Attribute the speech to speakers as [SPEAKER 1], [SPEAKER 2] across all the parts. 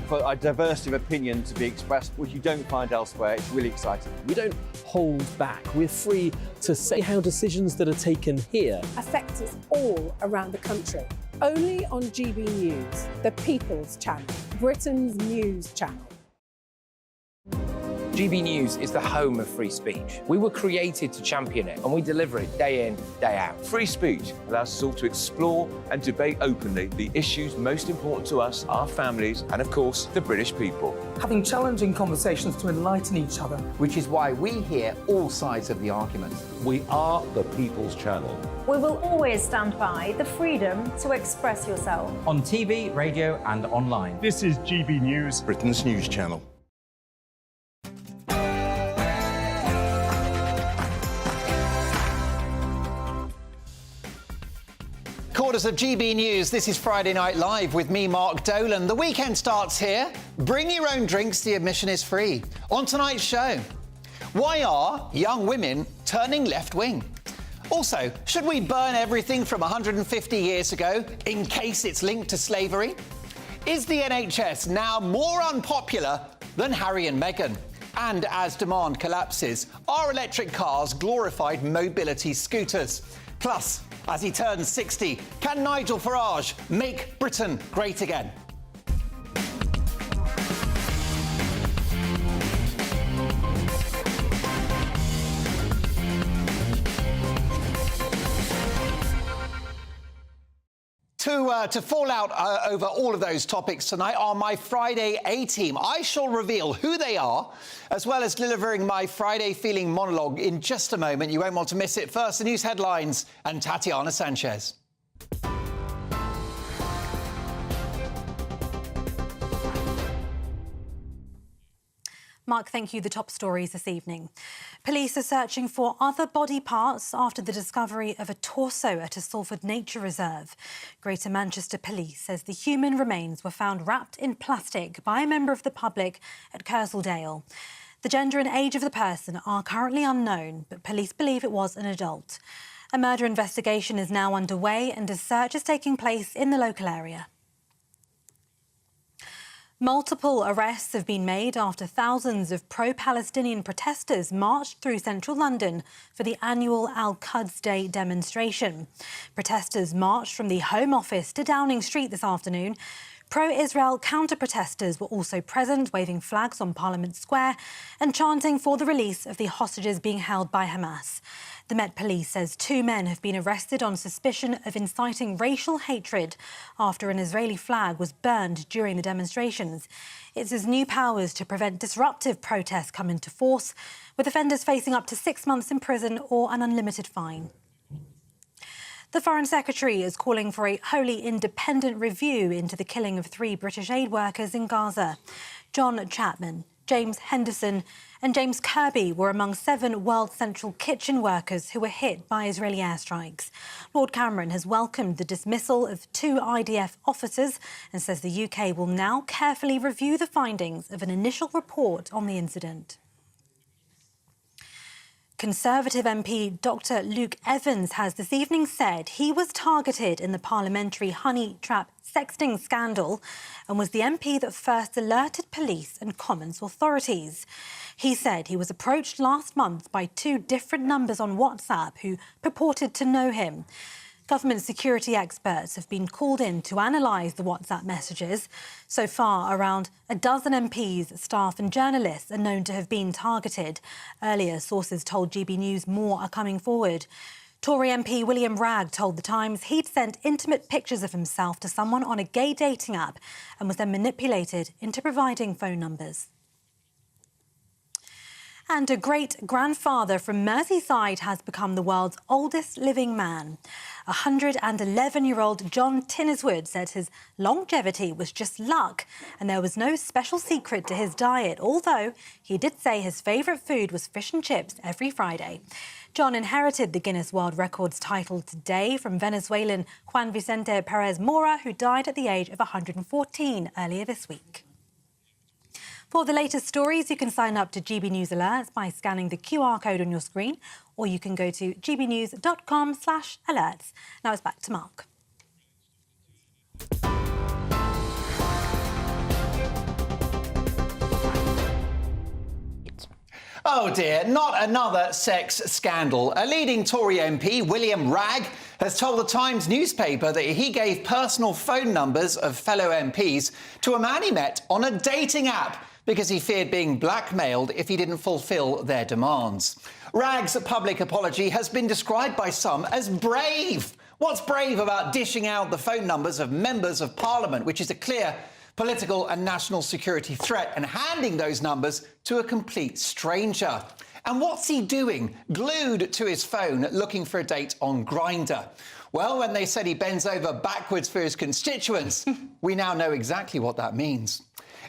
[SPEAKER 1] for a diversity of opinion to be expressed, which you don't find elsewhere. It's really exciting.
[SPEAKER 2] We don't hold back. We're free to say how decisions that are taken here
[SPEAKER 3] affect us all around the country. Only on GB News, the People's Channel, Britain's news channel.
[SPEAKER 4] GB News is the home of free speech. We were created to champion it, and we deliver it day in, day out.
[SPEAKER 5] Free speech allows us all to explore and debate openly the issues most important to us, our families, and of course, the British people.
[SPEAKER 6] Having challenging conversations to enlighten each other.
[SPEAKER 7] Which is why we hear all sides of the argument.
[SPEAKER 8] We are the People's Channel.
[SPEAKER 9] We will always stand by the freedom to express yourself.
[SPEAKER 10] On TV, radio and online.
[SPEAKER 11] This is GB News,
[SPEAKER 8] Britain's news channel.
[SPEAKER 7] Quarters of GB News, this is Friday Night Live with me, Mark Dolan. The weekend starts here. Bring your own drinks, the admission is free. On tonight's show, why are young women turning left-wing? Also, should we burn everything from 150 years ago in case it's linked to slavery? Is the NHS now more unpopular than Harry and Meghan? And as demand collapses, are electric cars glorified mobility scooters? Plus, as he turns 60, can Nigel Farage make Britain great again? To fall out over all of those topics tonight are my Friday A-team. I shall reveal who they are, as well as delivering my Friday feeling monologue in just a moment. You won't want to miss it. First, the news headlines and Tatiana Sanchez.
[SPEAKER 12] Mark, thank you. The top stories this evening. Police are searching for other body parts after the discovery of a torso at a Salford Nature Reserve. Greater Manchester Police says the human remains were found wrapped in plastic by a member of the public at Kershaw. The gender and age of the person are currently unknown, but police believe it was an adult. A murder investigation is now underway and a search is taking place in the local area. Multiple arrests have been made after thousands of pro-Palestinian protesters marched through central London for the annual Al-Quds Day demonstration. Protesters marched from the Home Office to Downing Street this afternoon. Pro-Israel counter-protesters were also present, waving flags on Parliament Square and chanting for the release of the hostages being held by Hamas. The Met Police says 2 men have been arrested on suspicion of inciting racial hatred after an Israeli flag was burned during the demonstrations. It says new powers to prevent disruptive protests come into force, with offenders facing up to 6 months in prison or an unlimited fine. The Foreign Secretary is calling for a wholly independent review into the killing of 3 British aid workers in Gaza. John Chapman, James Henderson and James Kirby were among 7 World Central Kitchen workers who were hit by Israeli airstrikes. Lord Cameron has welcomed the dismissal of 2 IDF officers and says the UK will now carefully review the findings of an initial report on the incident. Conservative MP Dr Luke Evans has this evening said he was targeted in the parliamentary honey trap sexting scandal and was the MP that first alerted police and Commons authorities. He said he was approached last month by 2 different numbers on WhatsApp who purported to know him. Government security experts have been called in to analyse the WhatsApp messages. So far, around a dozen MPs, staff and journalists are known to have been targeted. Earlier, sources told GB News more are coming forward. Tory MP William Wragg told The Times he'd sent intimate pictures of himself to someone on a gay dating app and was then manipulated into providing phone numbers. And a great-grandfather from Merseyside has become the world's oldest living man. 111-year-old John Tinniswood said his longevity was just luck and there was no special secret to his diet, although he did say his favourite food was fish and chips every Friday. John inherited the Guinness World Records title today from Venezuelan Juan Vicente Perez Mora, who died at the age of 114 earlier this week. For the latest stories, you can sign up to GB News Alerts by scanning the QR code on your screen, or you can go to gbnews.com/alerts. Now it's back to Mark.
[SPEAKER 7] Oh dear, not another sex scandal. A leading Tory MP, William Wragg, has told the Times newspaper that he gave personal phone numbers of fellow MPs to a man he met on a dating app because he feared being blackmailed if he didn't fulfil their demands. Wragg's public apology has been described by some as brave. What's brave about dishing out the phone numbers of members of Parliament, which is a clear political and national security threat, and handing those numbers to a complete stranger? And what's he doing, glued to his phone, looking for a date on Grindr? Well, when they said he bends over backwards for his constituents, we now know exactly what that means.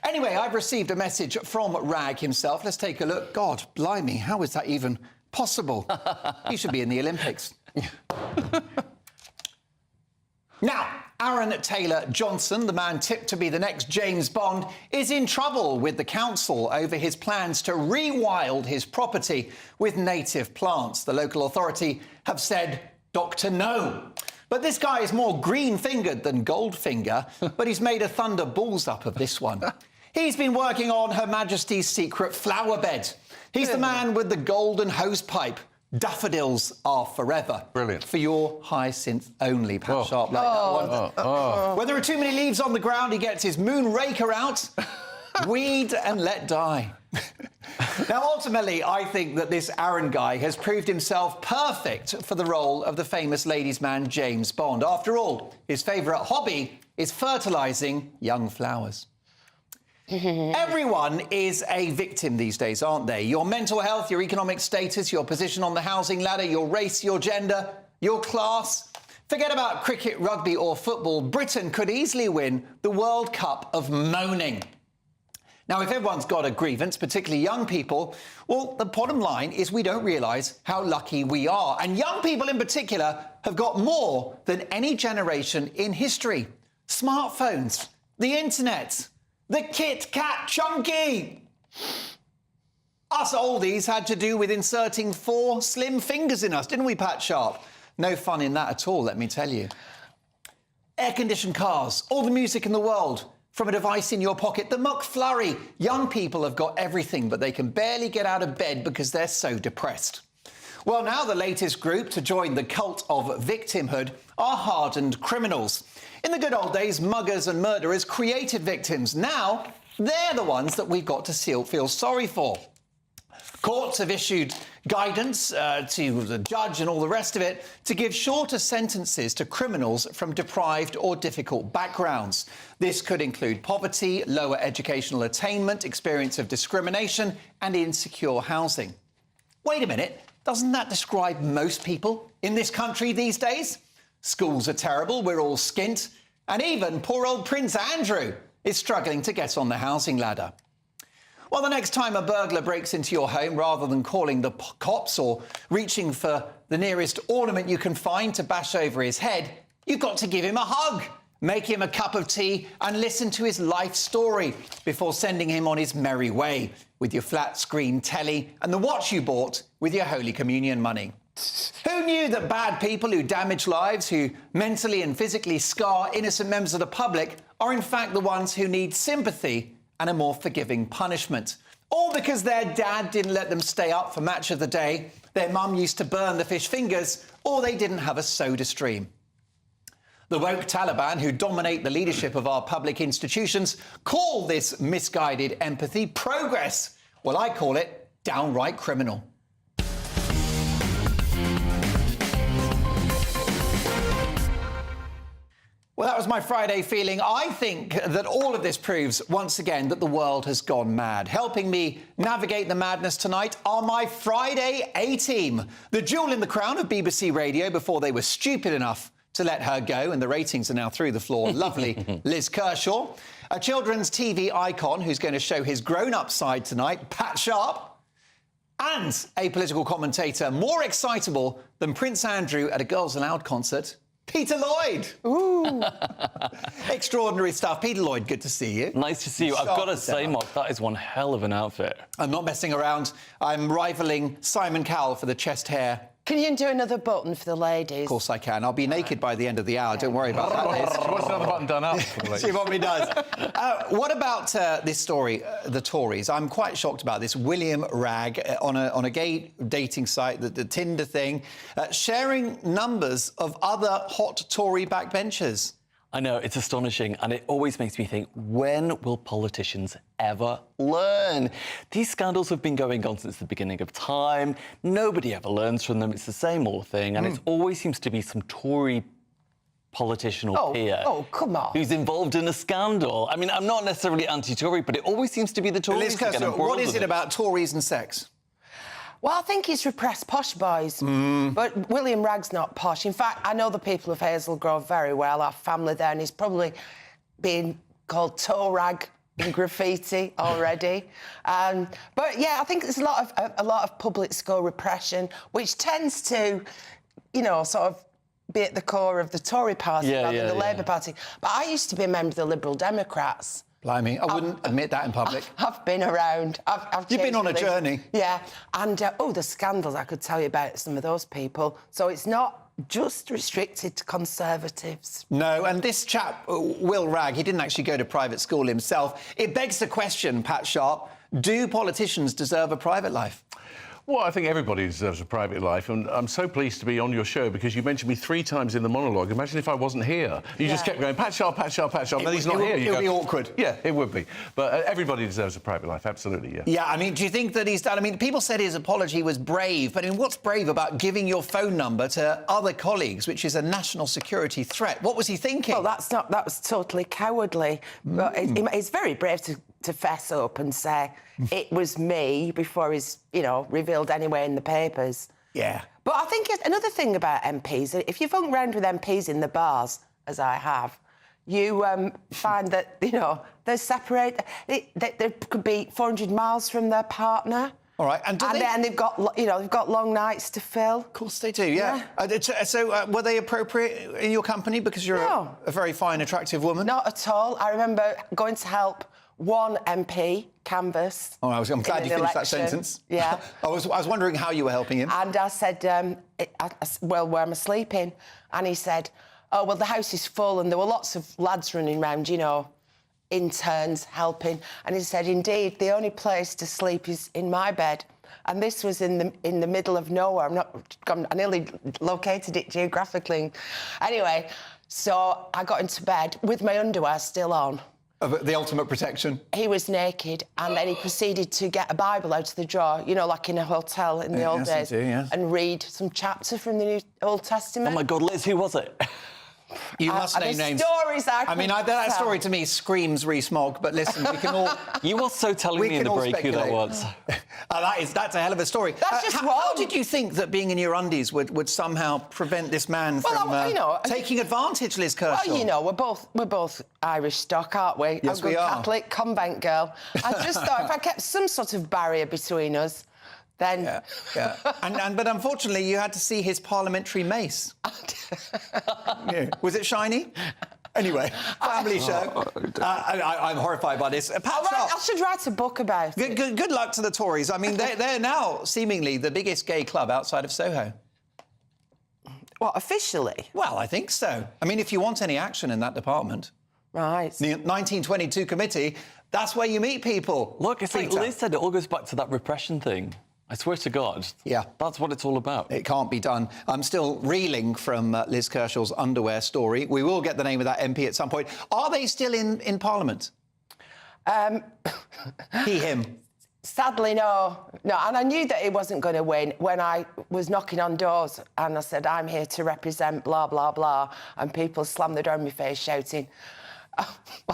[SPEAKER 7] Anyway, I've received a message from Wragg himself. Let's take a look. God, blimey, how is that even possible? He should be in the Olympics. Now, Aaron Taylor Johnson, the man tipped to be the next James Bond, is in trouble with the council over his plans to rewild his property with native plants. The local authority have said, Dr. No. But this guy is more green-fingered than gold-finger, but he's made a thunder balls up of this one. He's been working on Her Majesty's secret flower bed. He's the man with the golden hose pipe. Daffodils are forever.
[SPEAKER 8] Brilliant.
[SPEAKER 7] For your hyacinth only, Pat Sharp. Like that one. When there are too many leaves on the ground, he gets his moon raker out, weed and let die. Now, ultimately, I think that this Aaron guy has proved himself perfect for the role of the famous ladies' man James Bond. After all, his favourite hobby is fertilising young flowers. Everyone is a victim these days, aren't they? Your mental health, your economic status, your position on the housing ladder, your race, your gender, your class. Forget about cricket, rugby or football. Britain could easily win the World Cup of moaning. Now, if everyone's got a grievance, particularly young people, well, the bottom line is we don't realise how lucky we are. And young people in particular have got more than any generation in history. Smartphones, the internet, the Kit Kat Chunky. Us oldies had to do with inserting 4 slim fingers in us, didn't we, Pat Sharp? No fun in that at all, let me tell you. Air-conditioned cars, all the music in the world, from a device in your pocket. The McFlurry. Young people have got everything, but they can barely get out of bed because they're so depressed. Well, now the latest group to join the cult of victimhood are hardened criminals. In the good old days, muggers and murderers created victims. Now, they're the ones that we've got to feel sorry for. Courts have issued guidance to the judge and all the rest of it to give shorter sentences to criminals from deprived or difficult backgrounds. This could include poverty, lower educational attainment, experience of discrimination and insecure housing. Wait a minute, doesn't that describe most people in this country these days? Schools are terrible, we're all skint, and even poor old Prince Andrew is struggling to get on the housing ladder. Well, the next time a burglar breaks into your home, rather than calling the cops or reaching for the nearest ornament you can find to bash over his head, you've got to give him a hug, make him a cup of tea and listen to his life story before sending him on his merry way with your flat-screen telly and the watch you bought with your Holy Communion money. Who knew that bad people who damage lives, who mentally and physically scar innocent members of the public, are in fact the ones who need sympathy and a more forgiving punishment? All because their dad didn't let them stay up for Match of the Day, their mum used to burn the fish fingers, or they didn't have a soda stream. The woke Taliban, who dominate the leadership of our public institutions, call this misguided empathy progress. Well, I call it downright criminal. Well, that was my Friday feeling. I think that all of this proves, once again, that the world has gone mad. Helping me navigate the madness tonight are my Friday A-team. The jewel in the crown of BBC Radio before they were stupid enough to let her go, and the ratings are now through the floor. Lovely Liz Kershaw. A children's TV icon who's going to show his grown-up side tonight, Pat Sharp. And a political commentator more excitable than Prince Andrew at a Girls Aloud concert, Peter Lloyd. Ooh. Extraordinary stuff. Peter Lloyd, good to see you.
[SPEAKER 11] Nice to see you. I've got to say, Mark, that is one hell of an outfit.
[SPEAKER 7] I'm not messing around. I'm rivaling Simon Cowell for the chest hair
[SPEAKER 13] Can you do another button for the ladies?
[SPEAKER 7] Of course I can. I'll be naked by the end of the hour. Don't worry about that, Liz.
[SPEAKER 8] She wants another button done up.
[SPEAKER 7] She probably does. What about this story, the Tories? I'm quite shocked about this. William Wragg, on a gay dating site, the Tinder thing, sharing numbers of other hot Tory backbenchers.
[SPEAKER 11] I know, it's astonishing, and it always makes me think, when will politicians ever learn? These scandals have been going on since the beginning of time. Nobody ever learns from them. It's the same old thing, and it always seems to be some Tory politician or peer
[SPEAKER 13] come on.
[SPEAKER 11] who's involved in a scandal. I mean, I'm not necessarily anti-Tory, but it always seems to be the Tories.
[SPEAKER 7] Liz Kershaw, what is it about Tories and sex?
[SPEAKER 13] Well, I think he's repressed posh boys, but William Wragg's not posh. In fact, I know the people of Hazel Grove very well, our family there, and he's probably being called toe rag in graffiti already. But yeah, I think there's a lot of public school repression, which tends to, you know, sort of be at the core of the Tory party rather than the Labour Party. But I used to be a member of the Liberal Democrats.
[SPEAKER 7] Blimey, I wouldn't admit that in public.
[SPEAKER 13] I've been around.
[SPEAKER 7] You've been on a journey.
[SPEAKER 13] Yeah, and the scandals I could tell you about some of those people. So it's not just restricted to Conservatives.
[SPEAKER 7] No, and this chap, Will Wragg, he didn't actually go to private school himself. It begs the question, Pat Sharp, do politicians deserve a private life?
[SPEAKER 8] Well, I think everybody deserves a private life, and I'm so pleased to be on your show because you mentioned me 3 times in the monologue. Imagine if I wasn't here. You just kept going, Pat Sharp, Pat Sharp, Pat Sharp, and then he's not here.
[SPEAKER 7] It would be awkward.
[SPEAKER 8] Yeah, it would be. But everybody deserves a private life, absolutely, yeah.
[SPEAKER 7] Yeah, I mean, do you think that he's done... I mean, people said his apology was brave, but I mean, what's brave about giving your phone number to other colleagues, which is a national security threat? What was he thinking?
[SPEAKER 13] Well, that was totally cowardly. But it's very brave to fess up and say it was me before he's, you know, revealed anyway in the papers.
[SPEAKER 7] Yeah.
[SPEAKER 13] But I think another thing about MPs, if you've hung around with MPs in the bars, as I have, you find that, you know, they're separated. They could be 400 miles from their partner.
[SPEAKER 7] All right, and
[SPEAKER 13] they've got, you know, they've got long nights to fill.
[SPEAKER 7] Of course they do, yeah. So were they appropriate in your company because you're a very fine, attractive woman?
[SPEAKER 13] Not at all. I remember going to help one MP canvass.
[SPEAKER 7] Oh, I'm glad you finished that sentence.
[SPEAKER 13] Yeah.
[SPEAKER 7] I was wondering how you were helping him.
[SPEAKER 13] And I said, well, where am I sleeping? And he said, oh, well, the house is full and there were lots of lads running around, you know, interns helping. And he said, indeed, the only place to sleep is in my bed. And this was in the middle of nowhere. I nearly located it geographically. Anyway, so I got into bed with my underwear still on.
[SPEAKER 7] The ultimate protection.
[SPEAKER 13] He was naked, and then he proceeded to get a Bible out of the drawer, you know, like in a hotel in the old days, and read some chapter from the New Old Testament.
[SPEAKER 11] Oh, my God, Liz, who was it?
[SPEAKER 7] You must name names.
[SPEAKER 13] Stories I
[SPEAKER 7] mean, that story to me screams Rees-Mogg, but listen, we can all...
[SPEAKER 11] You were so telling me in the break who that was.
[SPEAKER 7] That's a hell of a story.
[SPEAKER 13] That's just
[SPEAKER 7] how did you think that being in your undies would somehow prevent this man from taking advantage, Liz Kershaw?
[SPEAKER 13] Well, you know, we're both Irish stock, aren't we?
[SPEAKER 7] Yes,
[SPEAKER 13] I'm a
[SPEAKER 7] we are.
[SPEAKER 13] Catholic convent girl. I just thought if I kept some sort of barrier between us, then...
[SPEAKER 7] Yeah. But unfortunately, you had to see his parliamentary mace. Was it shiny? Anyway, family show. I'm horrified by this.
[SPEAKER 13] I should write a book about it.
[SPEAKER 7] Good luck to the Tories. I mean, they're now seemingly the biggest gay club outside of Soho.
[SPEAKER 13] What, officially?
[SPEAKER 7] Well, I think so. I mean, if you want any action in that department...
[SPEAKER 13] Right.
[SPEAKER 7] The 1922 committee, that's where you meet people.
[SPEAKER 11] Look, it's like Liz said, it all goes back to that repression thing. I swear to God.
[SPEAKER 7] Yeah.
[SPEAKER 11] That's what it's all about.
[SPEAKER 7] It can't be done. I'm still reeling from Liz Kershaw's underwear story. We will get the name of that MP at some point. Are they still in Parliament? He, him.
[SPEAKER 13] Sadly, no. No, and I knew that he wasn't going to win when I was knocking on doors and I said, I'm here to represent blah, blah, blah, and people slammed the door in my face shouting...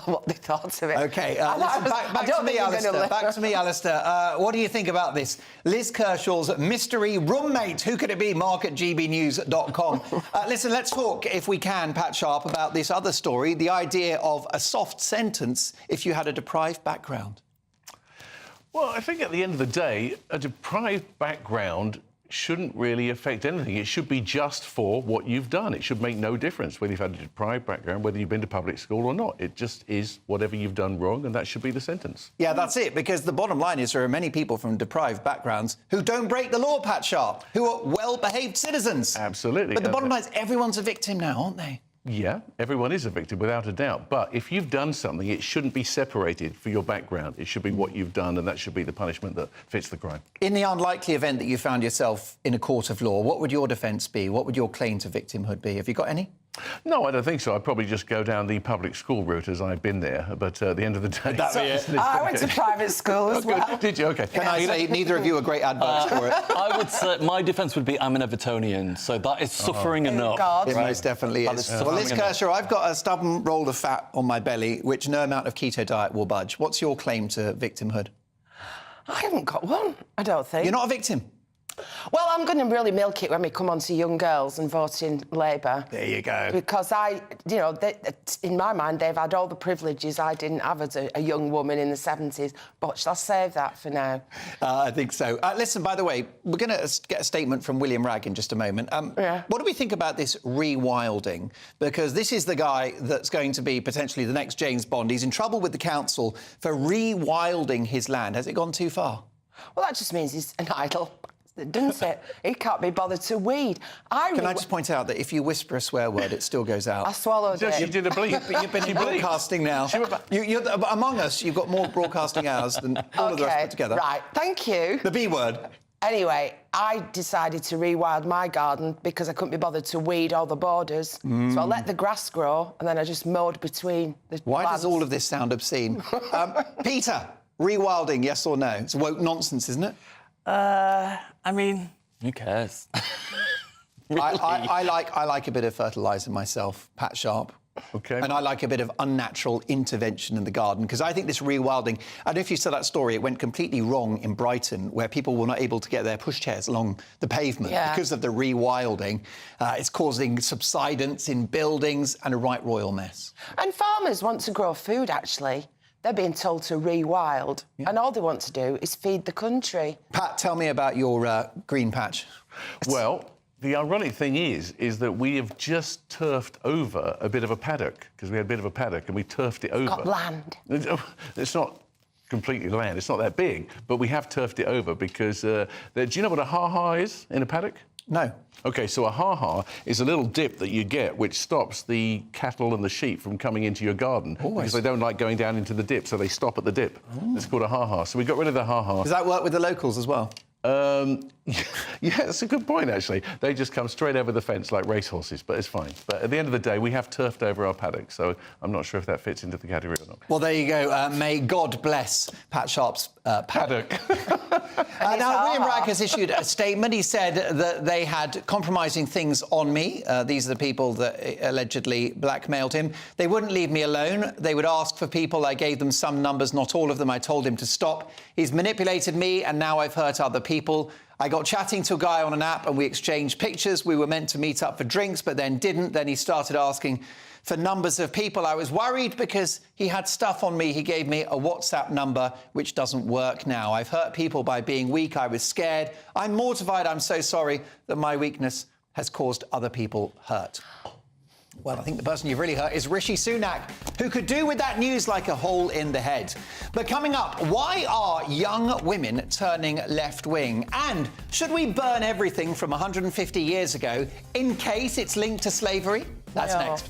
[SPEAKER 13] what they thought of it.
[SPEAKER 7] OK, back to me, Alistair. Back to me, Alistair. What do you think about this? Liz Kershaw's mystery roommate. Who could it be? Mark at gbnews.com. Listen, let's talk, if we can, Pat Sharp, about this other story, the idea of a soft sentence if you had a deprived background.
[SPEAKER 8] Well, I think at the end of the day, a deprived background shouldn't really affect anything. It should be just for what you've done. It should make no difference whether you've had a deprived background, whether you've been to public school or not. It just is whatever you've done wrong, and that should be the sentence.
[SPEAKER 7] Yeah, that's it, because the bottom line is there are many people from deprived backgrounds who don't break the law, Pat Sharp, who are well-behaved citizens.
[SPEAKER 8] Absolutely.
[SPEAKER 7] But the bottom line is everyone's a victim now, aren't they?
[SPEAKER 8] Yeah, everyone is a victim, without a doubt. But if you've done something, it shouldn't be separated for your background. It should be what you've done, and that should be the punishment that fits the crime.
[SPEAKER 7] In the unlikely event that you found yourself in a court of law, what would your defence be? What would your claim to victimhood be? Have you got any?
[SPEAKER 8] No, I don't think so. I'd probably just go down the public school route, as I've been there. But at the end of the day...
[SPEAKER 13] I went to private school as well.
[SPEAKER 8] Did you? OK.
[SPEAKER 7] Can I say neither of you are great advocates for it?
[SPEAKER 11] I would say my defence would be I'm an Evertonian, so that is suffering enough.
[SPEAKER 13] God.
[SPEAKER 7] It most definitely is. Well, Liz Kershaw, I've got a stubborn roll of fat on my belly, which no amount of keto diet will budge. What's your claim to victimhood?
[SPEAKER 13] I haven't got one, I don't think.
[SPEAKER 7] You're not a victim?
[SPEAKER 13] Well, I'm going to really milk it when we come on to young girls and vote in Labour.
[SPEAKER 7] There you go.
[SPEAKER 13] Because in my mind, they've had all the privileges I didn't have as a young woman in the 70s. But shall I save that for now?
[SPEAKER 7] I think so. Listen, by the way, we're going to get a statement from William Wragg in just a moment. What do we think about this rewilding? Because this is the guy that's going to be potentially the next James Bond. He's in trouble with the council for rewilding his land. Has it gone too far?
[SPEAKER 13] Well, that just means he's an idle... doesn't it? He can't be bothered to weed.
[SPEAKER 7] Can I just point out that if you whisper a swear word, it still goes out?
[SPEAKER 13] I swallowed it.
[SPEAKER 8] You did a bleep.
[SPEAKER 7] You've been broadcasting now. You're among us, you've got more broadcasting hours than all of the rest put together.
[SPEAKER 13] Right, thank you.
[SPEAKER 7] The B word.
[SPEAKER 13] Anyway, I decided to rewild my garden because I couldn't be bothered to weed all the borders. So I let the grass grow and then I just mowed between the
[SPEAKER 7] Why
[SPEAKER 13] plants.
[SPEAKER 7] does all of this sound obscene? Peter, rewilding, yes or no? It's woke nonsense, isn't it?
[SPEAKER 11] I mean, who cares? Really?
[SPEAKER 7] I like a bit of fertiliser myself, Pat Sharp.
[SPEAKER 8] OK.
[SPEAKER 7] And I like a bit of unnatural intervention in the garden, because I think this rewilding... I don't know if you saw that story, it went completely wrong in Brighton, where people were not able to get their pushchairs along the pavement because of the rewilding. It's causing subsidence in buildings and a right royal mess.
[SPEAKER 13] And farmers want to grow food, actually. They're being told to rewild, and all they want to do is feed the country.
[SPEAKER 7] Pat, tell me about your green patch.
[SPEAKER 8] Well, the ironic thing is that we have just turfed over a bit of a paddock, because we had a bit of a paddock and we turfed it over.
[SPEAKER 13] Got land.
[SPEAKER 8] It's not completely land, it's not that big, but we have turfed it over because... do you know what a ha-ha is in a paddock?
[SPEAKER 7] No.
[SPEAKER 8] OK, so a ha-ha is a little dip that you get which stops the cattle and the sheep from coming into your garden because they don't like going down into the dip, so they stop at the dip. It's called a ha-ha. So we got rid of the ha-ha.
[SPEAKER 7] Does that work with the locals as well?
[SPEAKER 8] Yeah, that's a good point, actually. They just come straight over the fence like racehorses, but it's fine. But at the end of the day, we have turfed over our paddock, so I'm not sure if that fits into the category or not.
[SPEAKER 7] Well, there you go. May God bless Pat Sharp's paddock. Now, William Wragg has issued a statement. He said that they had compromising things on me. These are the people that allegedly blackmailed him. They wouldn't leave me alone. They would ask for people. I gave them some numbers, not all of them. I told him to stop. He's manipulated me, and now I've hurt other people. I got chatting to a guy on an app and we exchanged pictures. We were meant to meet up for drinks, but then didn't. Then he started asking for numbers of people. I was worried because he had stuff on me. He gave me a WhatsApp number, which doesn't work now. I've hurt people by being weak. I was scared. I'm mortified. I'm so sorry that my weakness has caused other people hurt. Well, I think the person you've really hurt is Rishi Sunak, who could do with that news like a hole in the head. But coming up, why are young women turning left-wing? And should we burn everything from 150 years ago in case it's linked to slavery? That's next.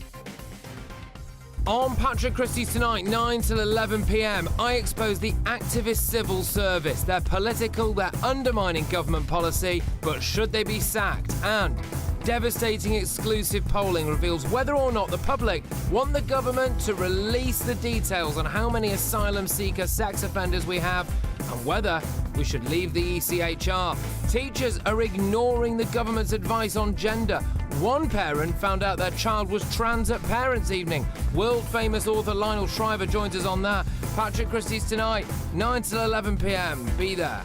[SPEAKER 4] On Patrick Christie's Tonight, 9 till 11 p.m, I expose the activist civil service. They're political, they're undermining government policy, but should they be sacked? And devastating exclusive polling reveals whether or not the public want the government to release the details on how many asylum seeker sex offenders we have and whether we should leave the ECHR. Teachers are ignoring the government's advice on gender. One parent found out their child was trans at Parents' Evening. World-famous author Lionel Shriver joins us on that. Patrick Christie's Tonight, 9 till 11 p.m. Be there.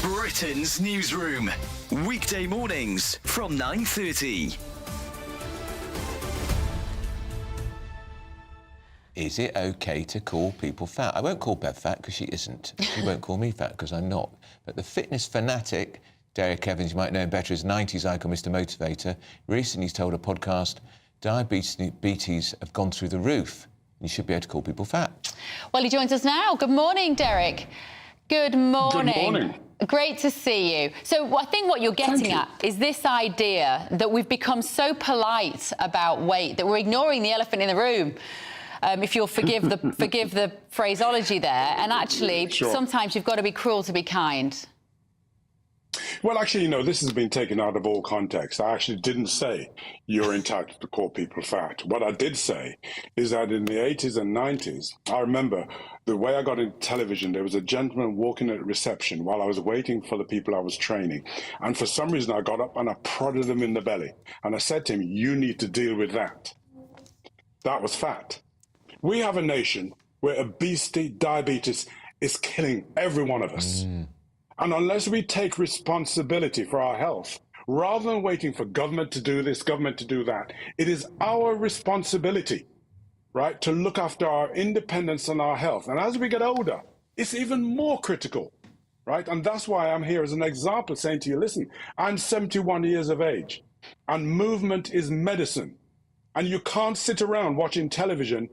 [SPEAKER 14] Britain's newsroom. Weekday mornings from 9:30.
[SPEAKER 5] Is it OK to call people fat? I won't call Bev fat because she isn't. She won't call me fat because I'm not. But the fitness fanatic, Derek Evans, you might know him better as 90s icon Mr Motivator, recently told a podcast, diabetes have gone through the roof. You should be able to call people fat.
[SPEAKER 15] Well, he joins us now. Good morning, Derek. Good morning.
[SPEAKER 16] Good morning.
[SPEAKER 15] Great to see you. So I think what you're getting at is this idea that we've become so polite about weight that we're ignoring the elephant in the room. If you'll forgive the phraseology there, and actually sometimes you've got to be cruel to be kind.
[SPEAKER 16] Well, actually, this has been taken out of all context. I actually didn't say you're entitled to call people fat. What I did say is that in the 80s and 90s, I remember the way I got into television, there was a gentleman walking at reception while I was waiting for the people I was training. And for some reason, I got up and I prodded him in the belly. And I said to him, you need to deal with that. That was fat. We have a nation where obesity, diabetes is killing every one of us. And unless we take responsibility for our health, rather than waiting for government to do this, government to do that, it is our responsibility, right, to look after our independence and our health. And as we get older, it's even more critical, right? And that's why I'm here as an example saying to you, listen, I'm 71 years of age and movement is medicine. And you can't sit around watching television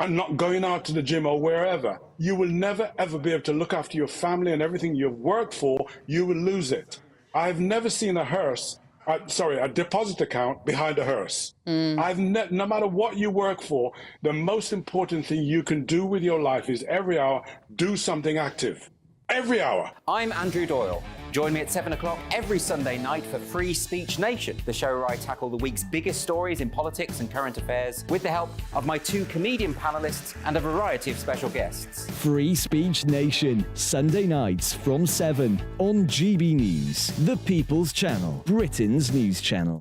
[SPEAKER 16] and not going out to the gym or wherever. You will never, ever be able to look after your family and everything you've worked for. You will lose it. I've never seen a deposit account behind a hearse. No matter what you work for, the most important thing you can do with your life is every hour, do something active. Every hour.
[SPEAKER 10] I'm Andrew Doyle. Join me at 7 o'clock every Sunday night for Free Speech Nation, the show where I tackle the week's biggest stories in politics and current affairs with the help of my 2 comedian panellists and a variety of special guests.
[SPEAKER 17] Free Speech Nation, Sunday nights from 7 on GB News, the People's Channel, Britain's news channel.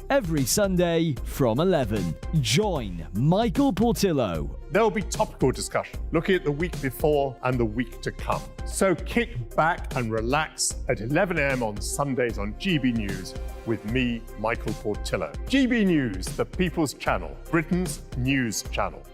[SPEAKER 17] Every Sunday from 11, join Michael Portillo.
[SPEAKER 18] There'll be topical discussion, looking at the week before and the week to come. So kick back and relax at 11 a.m. on Sundays on GB News with me, Michael Portillo. GB News, the People's Channel, Britain's news channel.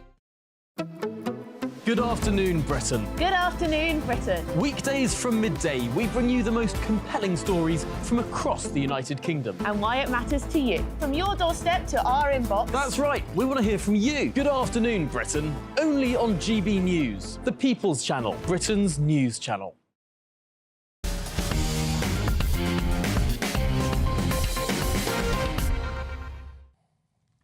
[SPEAKER 2] Good afternoon, Britain.
[SPEAKER 19] Good afternoon, Britain.
[SPEAKER 2] Weekdays from midday, we bring you the most compelling stories from across the United Kingdom.
[SPEAKER 19] And why it matters to you. From your doorstep to our inbox.
[SPEAKER 2] That's right, we want to hear from you. Good afternoon, Britain. Only on GB News, the People's Channel, Britain's news channel.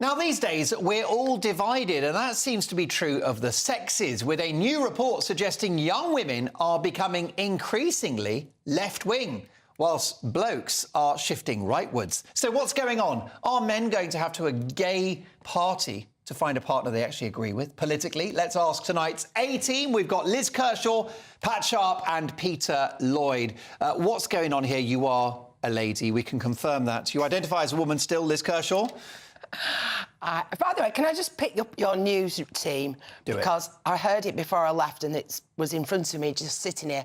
[SPEAKER 7] Now, these days, we're all divided, and that seems to be true of the sexes, with a new report suggesting young women are becoming increasingly left-wing, whilst blokes are shifting rightwards. So what's going on? Are men going to have to a gay party to find a partner they actually agree with politically? Let's ask tonight's A-team. We've got Liz Kershaw, Pat Sharp and Peter Lloyd. What's going on here? You are a lady. We can confirm that. You identify as a woman still, Liz Kershaw?
[SPEAKER 13] By the way, can I just pick up your news team? Because I heard it before I left and it was in front of me just sitting here.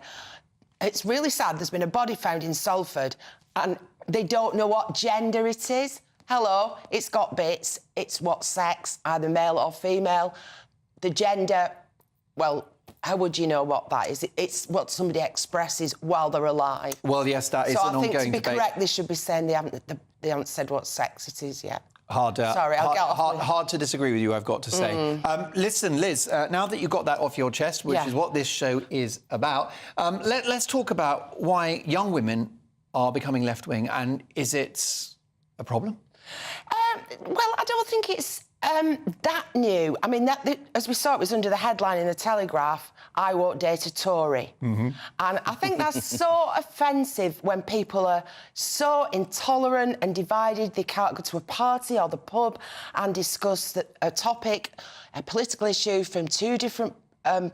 [SPEAKER 13] It's really sad. There's been a body found in Salford and they don't know what gender it is. Hello, it's got bits. It's what sex, either male or female. The gender, well, how would you know what that is? It's what somebody expresses while they're alive.
[SPEAKER 7] Well, yes, that is an ongoing debate.
[SPEAKER 13] So I think to be correct, they should be saying they haven't said what sex it is yet.
[SPEAKER 7] Hard to disagree with you, I've got to say. Listen, Liz, now that you've got that off your chest, which is what this show is about, let's talk about why young women are becoming left-wing, and is it a problem?
[SPEAKER 13] Well, I don't think it's that new. I mean, as we saw, it was under the headline in the Telegraph, I won't date a Tory. And I think that's so offensive when people are so intolerant and divided. They can't go to a party or the pub and discuss a topic, a political issue from 2 different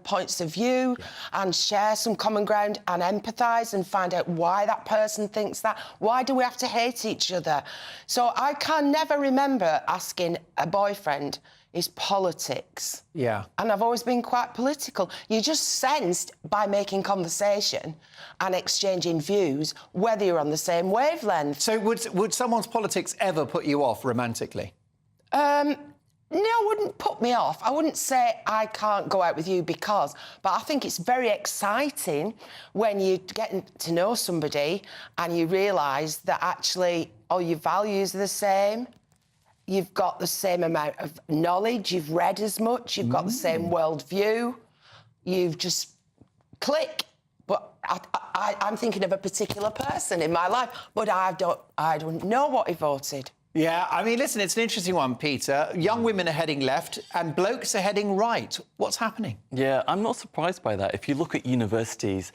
[SPEAKER 13] points of view and share some common ground and empathise and find out why that person thinks that. Why do we have to hate each other? So I can never remember asking a boyfriend, is politics?
[SPEAKER 7] Yeah.
[SPEAKER 13] And I've always been quite political. You just sensed by making conversation and exchanging views whether you're on the same wavelength.
[SPEAKER 7] So would someone's politics ever put you off romantically?
[SPEAKER 13] No, wouldn't put me off. I wouldn't say I can't go out with you because, but I think it's very exciting when you get to know somebody and you realise that actually all your values are the same. You've got the same amount of knowledge, you've read as much, you've got the same worldview, you've just click. But I'm thinking of a particular person in my life, but I don't know what he voted.
[SPEAKER 7] Yeah, I mean, listen, it's an interesting one, Peter. Young women are heading left and blokes are heading right. What's happening?
[SPEAKER 11] Yeah, I'm not surprised by that. If you look at universities,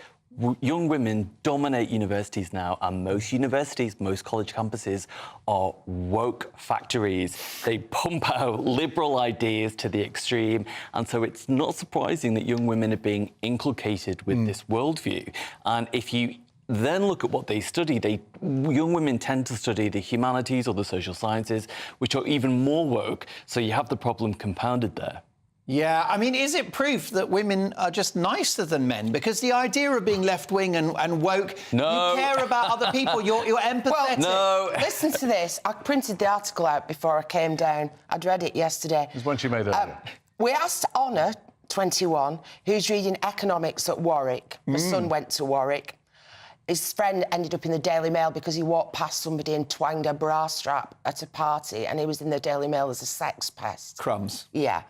[SPEAKER 11] young women dominate universities now, and most universities, most college campuses are woke factories. They pump out liberal ideas to the extreme, and so it's not surprising that young women are being inculcated with this worldview. And if you then look at what they study, young women tend to study the humanities or the social sciences, which are even more woke, so you have the problem compounded there.
[SPEAKER 7] Yeah, I mean, is it proof that women are just nicer than men? Because the idea of being left-wing and woke,
[SPEAKER 11] no.
[SPEAKER 7] You care about other people, you're empathetic.
[SPEAKER 11] Well, no.
[SPEAKER 13] Listen to this. I printed the article out before I came down. I'd read it yesterday.
[SPEAKER 8] It's once you made that.
[SPEAKER 13] We asked Honor, 21, who's reading economics at Warwick. My son went to Warwick. His friend ended up in the Daily Mail because he walked past somebody and twanged a bra strap at a party, and he was in the Daily Mail as a sex pest.
[SPEAKER 7] Crumbs.
[SPEAKER 13] Yeah.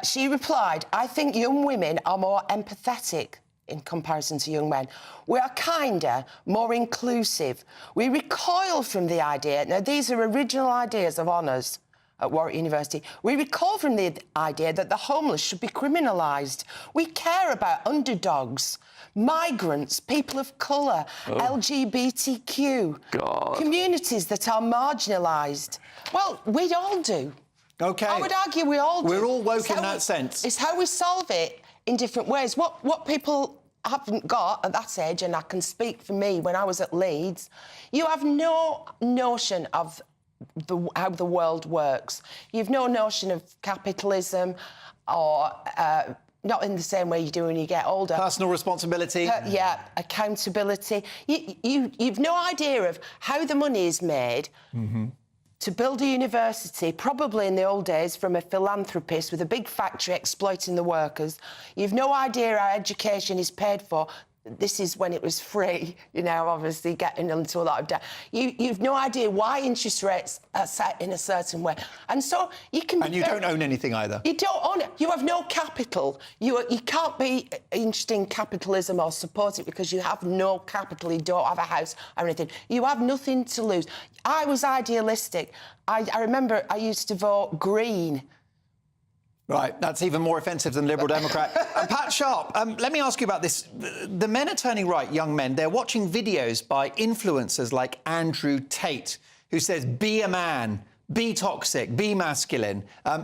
[SPEAKER 13] She replied, I think young women are more empathetic in comparison to young men. We are kinder, more inclusive. We recoil from the idea... Now, these are original ideas of Honours at Warwick University. We recoil from the idea that the homeless should be criminalised. We care about underdogs, migrants, people of colour, LGBTQ, communities that are marginalised. Well, we'd all do.
[SPEAKER 7] OK.
[SPEAKER 13] I would argue we all do.
[SPEAKER 7] We're all woke in that sense.
[SPEAKER 13] It's how we solve it in different ways. What people haven't got at that age, and I can speak for me when I was at Leeds, you have no notion of how the world works. You've no notion of capitalism or... not in the same way you do when you get older.
[SPEAKER 7] Personal responsibility.
[SPEAKER 13] Yeah, accountability. You've no idea of how the money is made to build a university, probably in the old days from a philanthropist with a big factory exploiting the workers. You've no idea how education is paid for. This is when it was free, you know, obviously getting into a lot of debt. You've no idea why interest rates are set in a certain way. And so you can...
[SPEAKER 7] And you don't own anything either.
[SPEAKER 13] You don't own it. You have no capital. You can't be interested in capitalism or support it because you have no capital. You don't have a house or anything. You have nothing to lose. I was idealistic. I remember I used to vote Green.
[SPEAKER 7] Right, that's even more offensive than Liberal Democrat. Pat Sharp, let me ask you about this. The men are turning right, young men. They're watching videos by influencers like Andrew Tate, who says, be a man, be toxic, be masculine.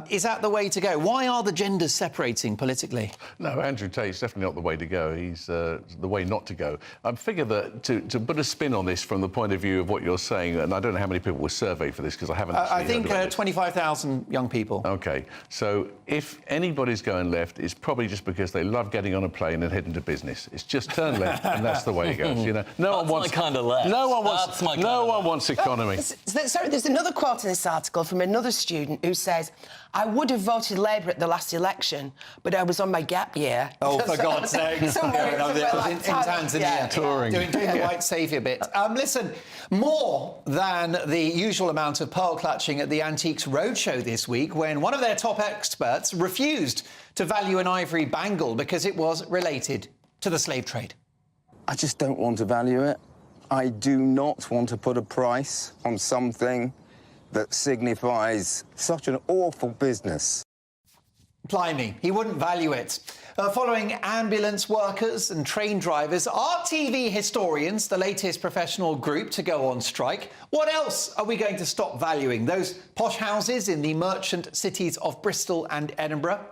[SPEAKER 7] Is that the way to go? Why are the genders separating politically?
[SPEAKER 8] No, Andrew Tate's definitely not the way to go. He's the way not to go. I figure that to put a spin on this from the point of view of what you're saying, and I don't know how many people were surveyed for this because I haven't
[SPEAKER 7] I think 25,000 young people.
[SPEAKER 8] OK, so if anybody's going left, it's probably just because they love getting on a plane and heading to business. It's just turn left and that's the way it goes, you know. No one wants...
[SPEAKER 11] my kind of left.
[SPEAKER 8] No one wants economy.
[SPEAKER 13] Sorry, there's another quote in this article from another student who says, I would have voted Labour at the last election, but I was on my gap year.
[SPEAKER 7] Oh, for God's sake. In Tanzania.
[SPEAKER 8] Touring.
[SPEAKER 7] Doing the white saviour bit. Listen, more than the usual amount of pearl-clutching at the Antiques Roadshow this week when one of their top experts refused to value an ivory bangle because it was related to the slave trade.
[SPEAKER 20] I just don't want to value it. I do not want to put a price on something that signifies such an awful business.
[SPEAKER 7] Blimey, he wouldn't value it. Following ambulance workers and train drivers, are TV historians the latest professional group to go on strike? What else are we going to stop valuing? Those posh houses in the merchant cities of Bristol and Edinburgh?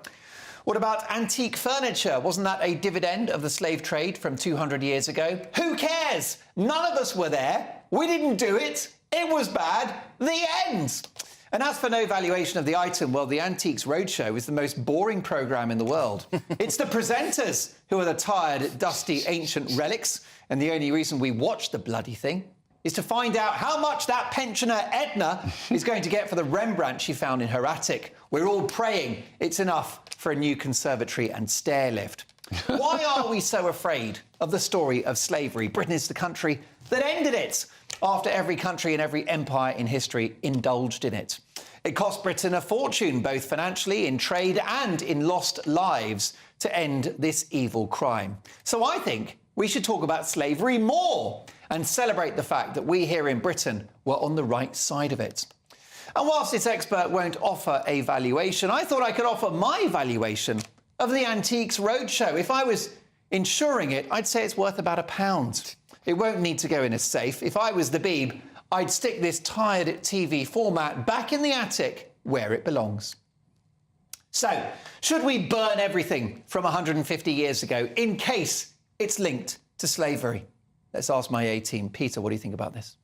[SPEAKER 7] What about antique furniture? Wasn't that a dividend of the slave trade from 200 years ago? Who cares? None of us were there. We didn't do it. It was bad. The end. And as for no valuation of the item, well, the Antiques Roadshow is the most boring programme in the world. It's the presenters who are the tired, dusty, ancient relics, and the only reason we watch the bloody thing. is to find out how much that pensioner Edna is going to get for the Rembrandt she found in her attic. We're all praying it's enough for a new conservatory and stair lift. Why are we so afraid of the story of slavery? Britain is the country that ended it after every country and every empire in history indulged in it. It cost Britain a fortune, both financially, in trade and in lost lives, to end this evil crime. So I think we should talk about slavery more and celebrate the fact that we here in Britain were on the right side of it. And whilst this expert won't offer a valuation, I thought I could offer my valuation of the Antiques Roadshow. If I was insuring it, I'd say it's worth about £1. It won't need to go in a safe. If I was the Beeb, I'd stick this tired TV format back in the attic where it belongs. So, should we burn everything from 150 years ago in case it's linked to slavery? Let's ask my A-team. Peter, what do you think about this?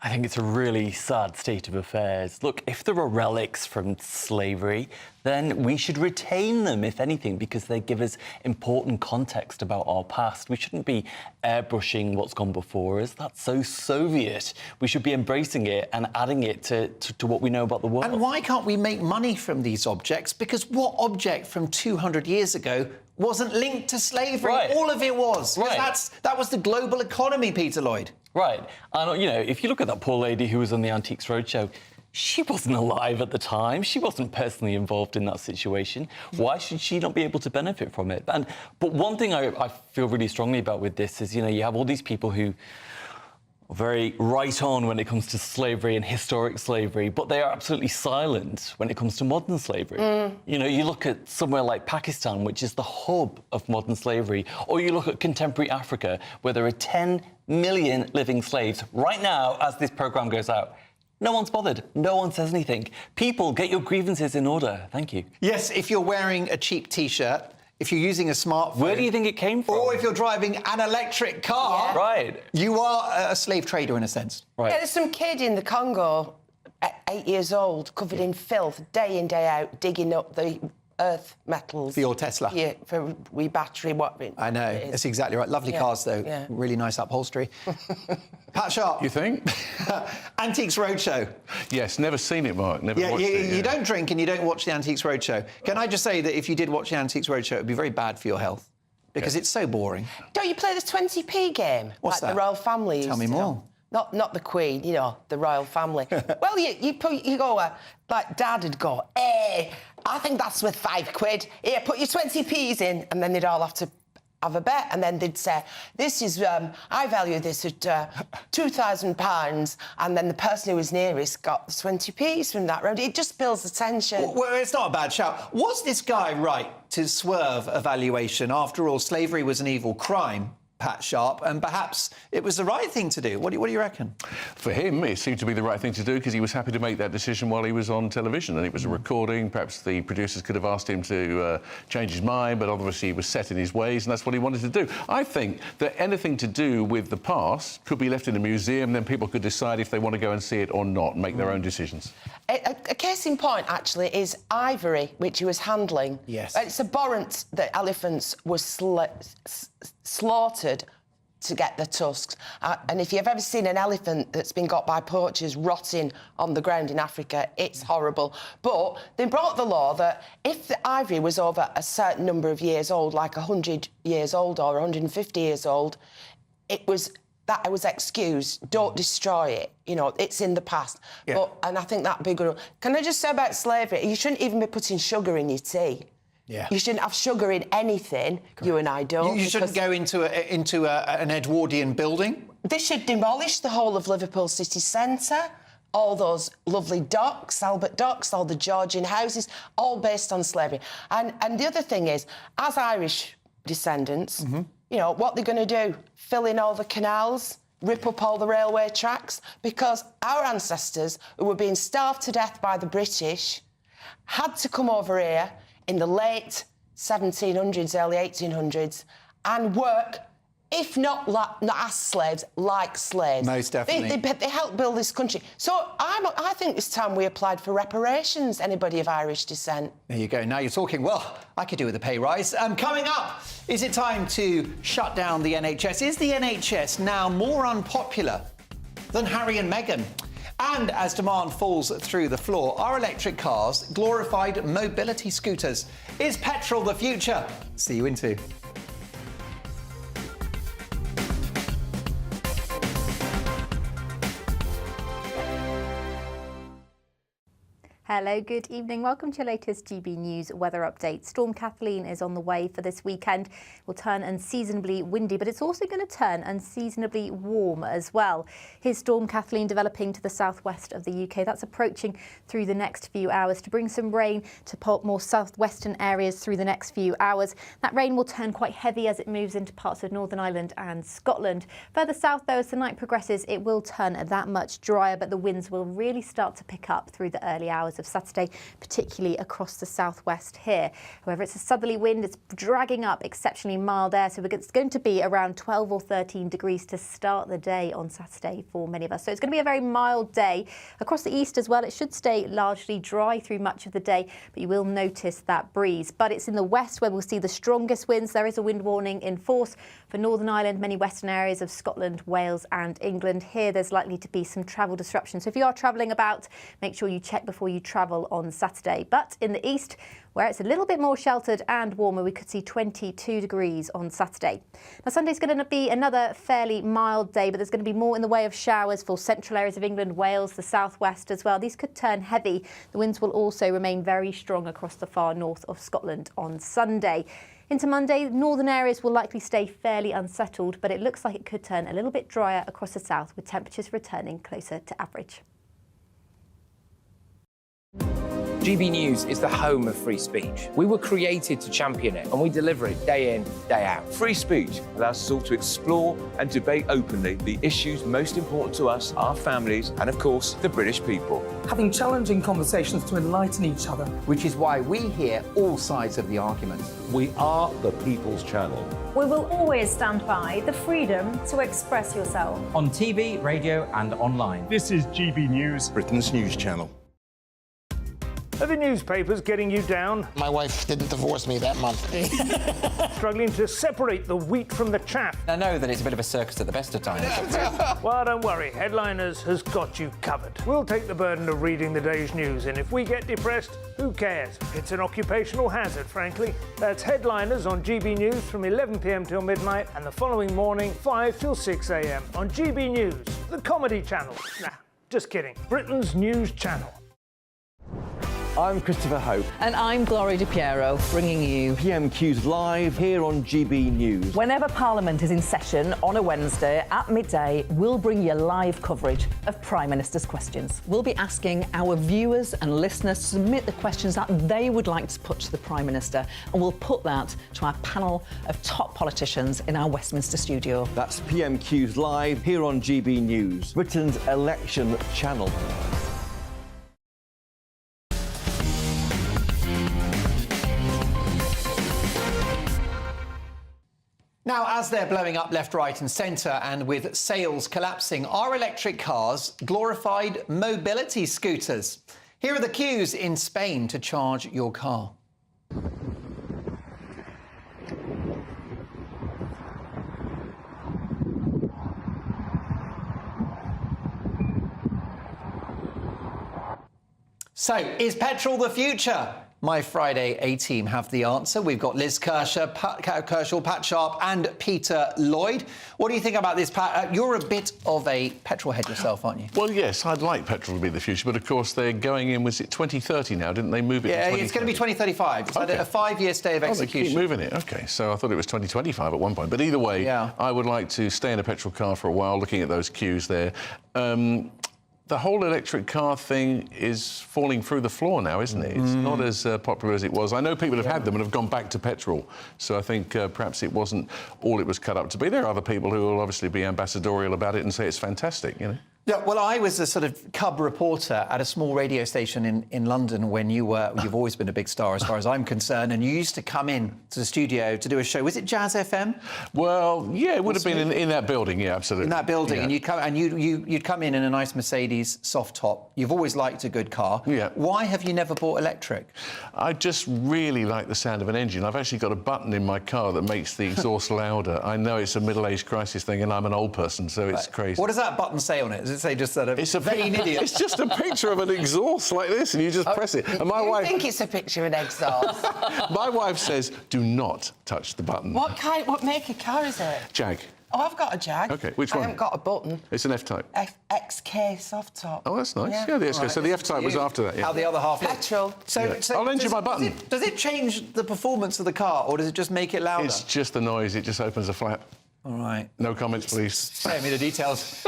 [SPEAKER 11] I think it's a really sad state of affairs. Look, if there are relics from slavery, then we should retain them, if anything, because they give us important context about our past. We shouldn't be airbrushing what's gone before us. That's so Soviet. We should be embracing it and adding it to what we know about the world.
[SPEAKER 7] And why can't we make money from these objects? Because what object from 200 years ago wasn't linked to slavery?
[SPEAKER 11] Right.
[SPEAKER 7] All of it was.
[SPEAKER 11] Right.
[SPEAKER 7] That was the global economy, Peter Lloyd.
[SPEAKER 11] Right. And, you know, if you look at that poor lady who was on the Antiques Roadshow, she wasn't alive at the time. She wasn't personally involved in that situation. Why should she not be able to benefit from it? But one thing I feel really strongly about with this is, you know, you have all these people who are very right on when it comes to slavery and historic slavery, but they are absolutely silent when it comes to modern slavery. You know, you look at somewhere like Pakistan, which is the hub of modern slavery, or you look at contemporary Africa, where there are 10 million living slaves right now as this programme goes out. No one's bothered. No one says anything. People, get your grievances in order. Thank you.
[SPEAKER 7] Yes, if you're wearing a cheap T-shirt, if you're using a smartphone...
[SPEAKER 11] Where do you think it came from?
[SPEAKER 7] Or if you're driving an electric car...
[SPEAKER 11] Yeah. Right.
[SPEAKER 7] You are a slave trader, in a sense.
[SPEAKER 11] Right.
[SPEAKER 13] Yeah, there's some kid in the Congo, 8 years old, covered in filth, day in, day out, digging up the earth metals.
[SPEAKER 7] For your Tesla.
[SPEAKER 13] Yeah, for we battery, what...
[SPEAKER 7] I know, that's exactly right. Lovely cars, though.
[SPEAKER 13] Yeah.
[SPEAKER 7] Really nice upholstery. Pat Sharp.
[SPEAKER 8] You think?
[SPEAKER 7] Antiques Roadshow.
[SPEAKER 8] Yes, never seen it, Mark. Never watched it.
[SPEAKER 7] You don't drink and you don't watch the Antiques Roadshow. Can I just say that if you did watch the Antiques Roadshow, it would be very bad for your health because it's so boring.
[SPEAKER 13] Don't you play this 20p game?
[SPEAKER 7] What's
[SPEAKER 13] like
[SPEAKER 7] that?
[SPEAKER 13] The royal family.
[SPEAKER 7] Tell me more.
[SPEAKER 13] Not the Queen, you know, the royal family. Well, you go, like Dad would go, hey, I think that's worth £5. Here, put your 20p's in, and then they'd all have to have a bet, and then they'd say, this is, I value this at £2,000, and then the person who was nearest got the 20p's from that round. It just builds the tension.
[SPEAKER 7] Well, it's not a bad shout. Was this guy right to swerve a valuation? After all, slavery was an evil crime, Pat Sharp, and perhaps it was the right thing to do. What do you reckon?
[SPEAKER 8] For him, it seemed to be the right thing to do because he was happy to make that decision while he was on television, and it was a recording. Perhaps the producers could have asked him to change his mind, but obviously he was set in his ways, and that's what he wanted to do. I think that anything to do with the past could be left in a museum, then people could decide if they want to go and see it or not and make their own decisions.
[SPEAKER 13] A case in point, actually, is ivory, which he was handling.
[SPEAKER 7] Yes.
[SPEAKER 13] It's abhorrent that elephants were slaughtered to get the tusks. And if you've ever seen an elephant that's been got by poachers rotting on the ground in Africa, it's horrible. But they brought the law that if the ivory was over a certain number of years old, like 100 years old or 150 years old, it was excused. Don't destroy it. You know, it's in the past.
[SPEAKER 7] Yeah.
[SPEAKER 13] And I think that'd be good. Can I just say about slavery? You shouldn't even be putting sugar in your tea.
[SPEAKER 7] Yeah.
[SPEAKER 13] You shouldn't have sugar in anything. Correct. You and I don't.
[SPEAKER 7] You shouldn't go into an Edwardian building.
[SPEAKER 13] They should demolish the whole of Liverpool city centre. All those lovely docks, Albert Docks, all the Georgian houses, all based on slavery. And the other thing is, as Irish descendants, you know, what they're going to do? Fill in all the canals, rip up all the railway tracks? Because our ancestors, who were being starved to death by the British, had to come over here in the late 1700s, early 1800s, and work, if not as slaves, like slaves.
[SPEAKER 7] Most definitely.
[SPEAKER 13] They helped build this country. So I think it's time we applied for reparations, anybody of Irish descent.
[SPEAKER 7] There you go. Now you're talking. Well, I could do with a pay rise. Coming up, is it time to shut down the NHS? Is the NHS now more unpopular than Harry and Meghan. And as demand falls through the floor, are electric cars glorified mobility scooters? Is petrol the future? See you in 2.
[SPEAKER 21] Hello, good evening. Welcome to your latest GB News weather update. Storm Kathleen is on the way for this weekend. It will turn unseasonably windy, but it's also going to turn unseasonably warm as well. Here's Storm Kathleen developing to the southwest of the UK. That's approaching through the next few hours to bring some rain to more southwestern areas through the next few hours. That rain will turn quite heavy as it moves into parts of Northern Ireland and Scotland. Further south, though, as the night progresses, it will turn that much drier, but the winds will really start to pick up through the early hours of Saturday, particularly across the southwest here. However, it's a southerly wind. It's dragging up exceptionally mild air, so it's going to be around 12 or 13 degrees to start the day on Saturday for many of us. So it's going to be a very mild day. Across the east as well, it should stay largely dry through much of the day, but you will notice that breeze. But it's in the west where we'll see the strongest winds. There is a wind warning in force for Northern Ireland, many western areas of Scotland, Wales and England. Here, there's likely to be some travel disruption. So if you are travelling about, make sure you check before you travel on Saturday. But in the east, where it's a little bit more sheltered and warmer, we could see 22 degrees on Saturday. Now, Sunday's going to be another fairly mild day, but there's going to be more in the way of showers for central areas of England, Wales, the southwest as well. These could turn heavy. The winds will also remain very strong across the far north of Scotland on Sunday. Into Monday, northern areas will likely stay fairly unsettled, but it looks like it could turn a little bit drier across the south, with temperatures returning closer to average.
[SPEAKER 4] GB News is the home of free speech. We were created to champion it, and we deliver it day in, day out.
[SPEAKER 5] Free speech allows us all to explore and debate openly the issues most important to us, our families, and of course, the British people.
[SPEAKER 6] Having challenging conversations to enlighten each other.
[SPEAKER 7] Which is why we hear all sides of the argument.
[SPEAKER 22] We are the People's Channel.
[SPEAKER 9] We will always stand by the freedom to express yourself.
[SPEAKER 10] On TV, radio and online.
[SPEAKER 18] This is GB News,
[SPEAKER 22] Britain's news channel.
[SPEAKER 23] Are the newspapers getting you down?
[SPEAKER 24] My wife didn't divorce me that month.
[SPEAKER 23] Struggling to separate the wheat from the chaff?
[SPEAKER 10] I know that it's a bit of a circus at the best of times.
[SPEAKER 23] Well, don't worry. Headliners has got you covered. We'll take the burden of reading the day's news, and if we get depressed, who cares? It's an occupational hazard, frankly. That's Headliners on GB News from 11 p.m. till midnight, and the following morning, 5 till 6 a.m. on GB News, the comedy channel. Nah, just kidding. Britain's news channel.
[SPEAKER 1] I'm Christopher Hope.
[SPEAKER 25] And I'm Gloria Di Piero, bringing you
[SPEAKER 1] PMQ's live here on GB News.
[SPEAKER 25] Whenever Parliament is in session on a Wednesday at midday, we'll bring you live coverage of Prime Minister's questions. We'll be asking our viewers and listeners to submit the questions that they would like to put to the Prime Minister, and we'll put that to our panel of top politicians in our Westminster studio.
[SPEAKER 1] That's PMQ's live here on GB News, Britain's election channel.
[SPEAKER 7] Now, as they're blowing up left, right and centre, and with sales collapsing, are electric cars glorified mobility scooters? Here are the queues in Spain to charge your car. So, is petrol the future? My Friday A-team have the answer. We've got Liz Kershaw, Pat Sharp and Peter Lloyd. What do you think about this, Pat? You're a bit of a petrol head yourself, aren't you?
[SPEAKER 8] Well, yes, I'd like petrol to be the future, but of course they're going in, was it 2030 now? Didn't they move it to 2030?
[SPEAKER 7] Yeah, it's going to be 2035. It's
[SPEAKER 8] okay.
[SPEAKER 7] A 5-year stay of execution.
[SPEAKER 8] They keep moving it. OK, so I thought it was 2025 at one point. But either way, I would like to stay in a petrol car for a while, looking at those queues there. The whole electric car thing is falling through the floor now, isn't it? It's not as popular as it was. I know people have had them and have gone back to petrol, so I think perhaps it wasn't all it was cut up to be. There are other people who will obviously be ambassadorial about it and say it's fantastic, you know.
[SPEAKER 7] Yeah, well, I was a sort of cub reporter at a small radio station in London when you've always been a big star as far as I'm concerned, and you used to come in to the studio to do a show. Was it Jazz FM?
[SPEAKER 8] Well, yeah, it would have been in that building, yeah, absolutely.
[SPEAKER 7] In that building,
[SPEAKER 8] yeah.
[SPEAKER 7] and you'd come in a nice Mercedes soft top. You've always liked a good car.
[SPEAKER 8] Yeah.
[SPEAKER 7] Why have you never bought electric?
[SPEAKER 8] I just really like the sound of an engine. I've actually got a button in my car that makes the exhaust louder. I know it's a middle-age crisis thing, and I'm an old person, so it's crazy.
[SPEAKER 7] What does that button say on it? does it say just sort of
[SPEAKER 8] It's a
[SPEAKER 7] vain idiot?
[SPEAKER 8] It's just a picture of an exhaust like this, and you just press it. And my wife...
[SPEAKER 13] think it's a picture of an exhaust?
[SPEAKER 8] My wife says, do not touch the button.
[SPEAKER 13] What make of car is it?
[SPEAKER 8] Jag.
[SPEAKER 13] Oh, I've got a Jag.
[SPEAKER 8] OK, which
[SPEAKER 13] I
[SPEAKER 8] one?
[SPEAKER 13] haven't got a button.
[SPEAKER 8] It's an F-Type.
[SPEAKER 13] XK soft top.
[SPEAKER 8] Oh, that's nice. Yeah, the XK. So the F-Type was after that, yeah.
[SPEAKER 7] How the other half is.
[SPEAKER 13] Petrol.
[SPEAKER 7] So
[SPEAKER 8] I'll lend you my button.
[SPEAKER 7] Does it change the performance of the car, or does it just make it louder?
[SPEAKER 8] It's just the noise. It just opens the flap.
[SPEAKER 7] All right.
[SPEAKER 8] No comments, please.
[SPEAKER 7] Spare me the details.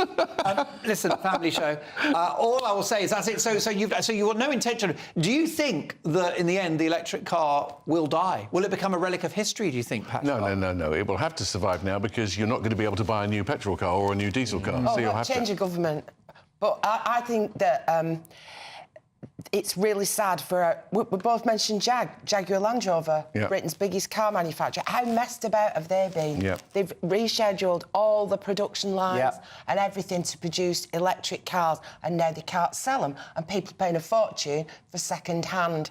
[SPEAKER 7] Listen, family show. All I will say is that's it. So you've got no intention. Do you think that in the end the electric car will die? Will it become a relic of history? Do you think, Pat?
[SPEAKER 8] No. It will have to survive now because you're not going to be able to buy a new petrol car or a new diesel car.
[SPEAKER 13] Oh,
[SPEAKER 8] so you'll have
[SPEAKER 13] change
[SPEAKER 8] to
[SPEAKER 13] of government. But I think that it's really sad for... we both mentioned Jaguar Land Rover,
[SPEAKER 8] Yeah.
[SPEAKER 13] Britain's biggest car manufacturer. How messed about have they been?
[SPEAKER 8] Yeah.
[SPEAKER 13] They've rescheduled all the production lines
[SPEAKER 7] Yeah.
[SPEAKER 13] and everything to produce electric cars, and now they can't sell them, and people are paying a fortune for second-hand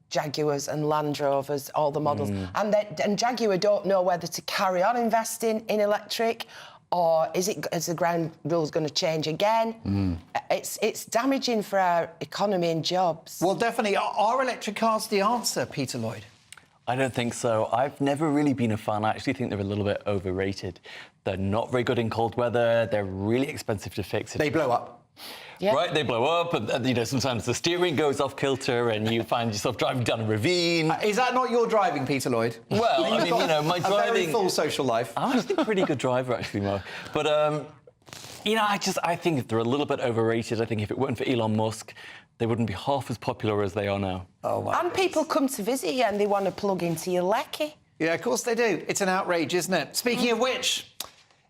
[SPEAKER 13] Jaguars and Land Rovers, all the models. And Jaguar don't know whether to carry on investing in electric, or is the ground rules going to change again? It's damaging for our economy and jobs.
[SPEAKER 7] Well, definitely. Are electric cars the answer, Peter Lloyd?
[SPEAKER 11] I don't think so. I've never really been a fan. I actually think they're a little bit overrated. They're not very good in cold weather. They're really expensive to fix.
[SPEAKER 7] They blow up.
[SPEAKER 13] Yeah.
[SPEAKER 11] Right, they blow up, and you know, sometimes the steering goes off kilter and you find yourself driving down a ravine.
[SPEAKER 7] Is that not your driving, Peter Lloyd?
[SPEAKER 11] Well, I mean, you know, my driving...
[SPEAKER 7] A very full social life.
[SPEAKER 11] I'm actually a pretty good driver, actually, Mark. But, you know, I think they're a little bit overrated. I think if it weren't for Elon Musk, they wouldn't be half as popular as they are now.
[SPEAKER 7] Oh, my
[SPEAKER 13] And people come to visit you and they want to plug into your lecky.
[SPEAKER 7] Yeah, of course they do. It's an outrage, isn't it? Speaking of which...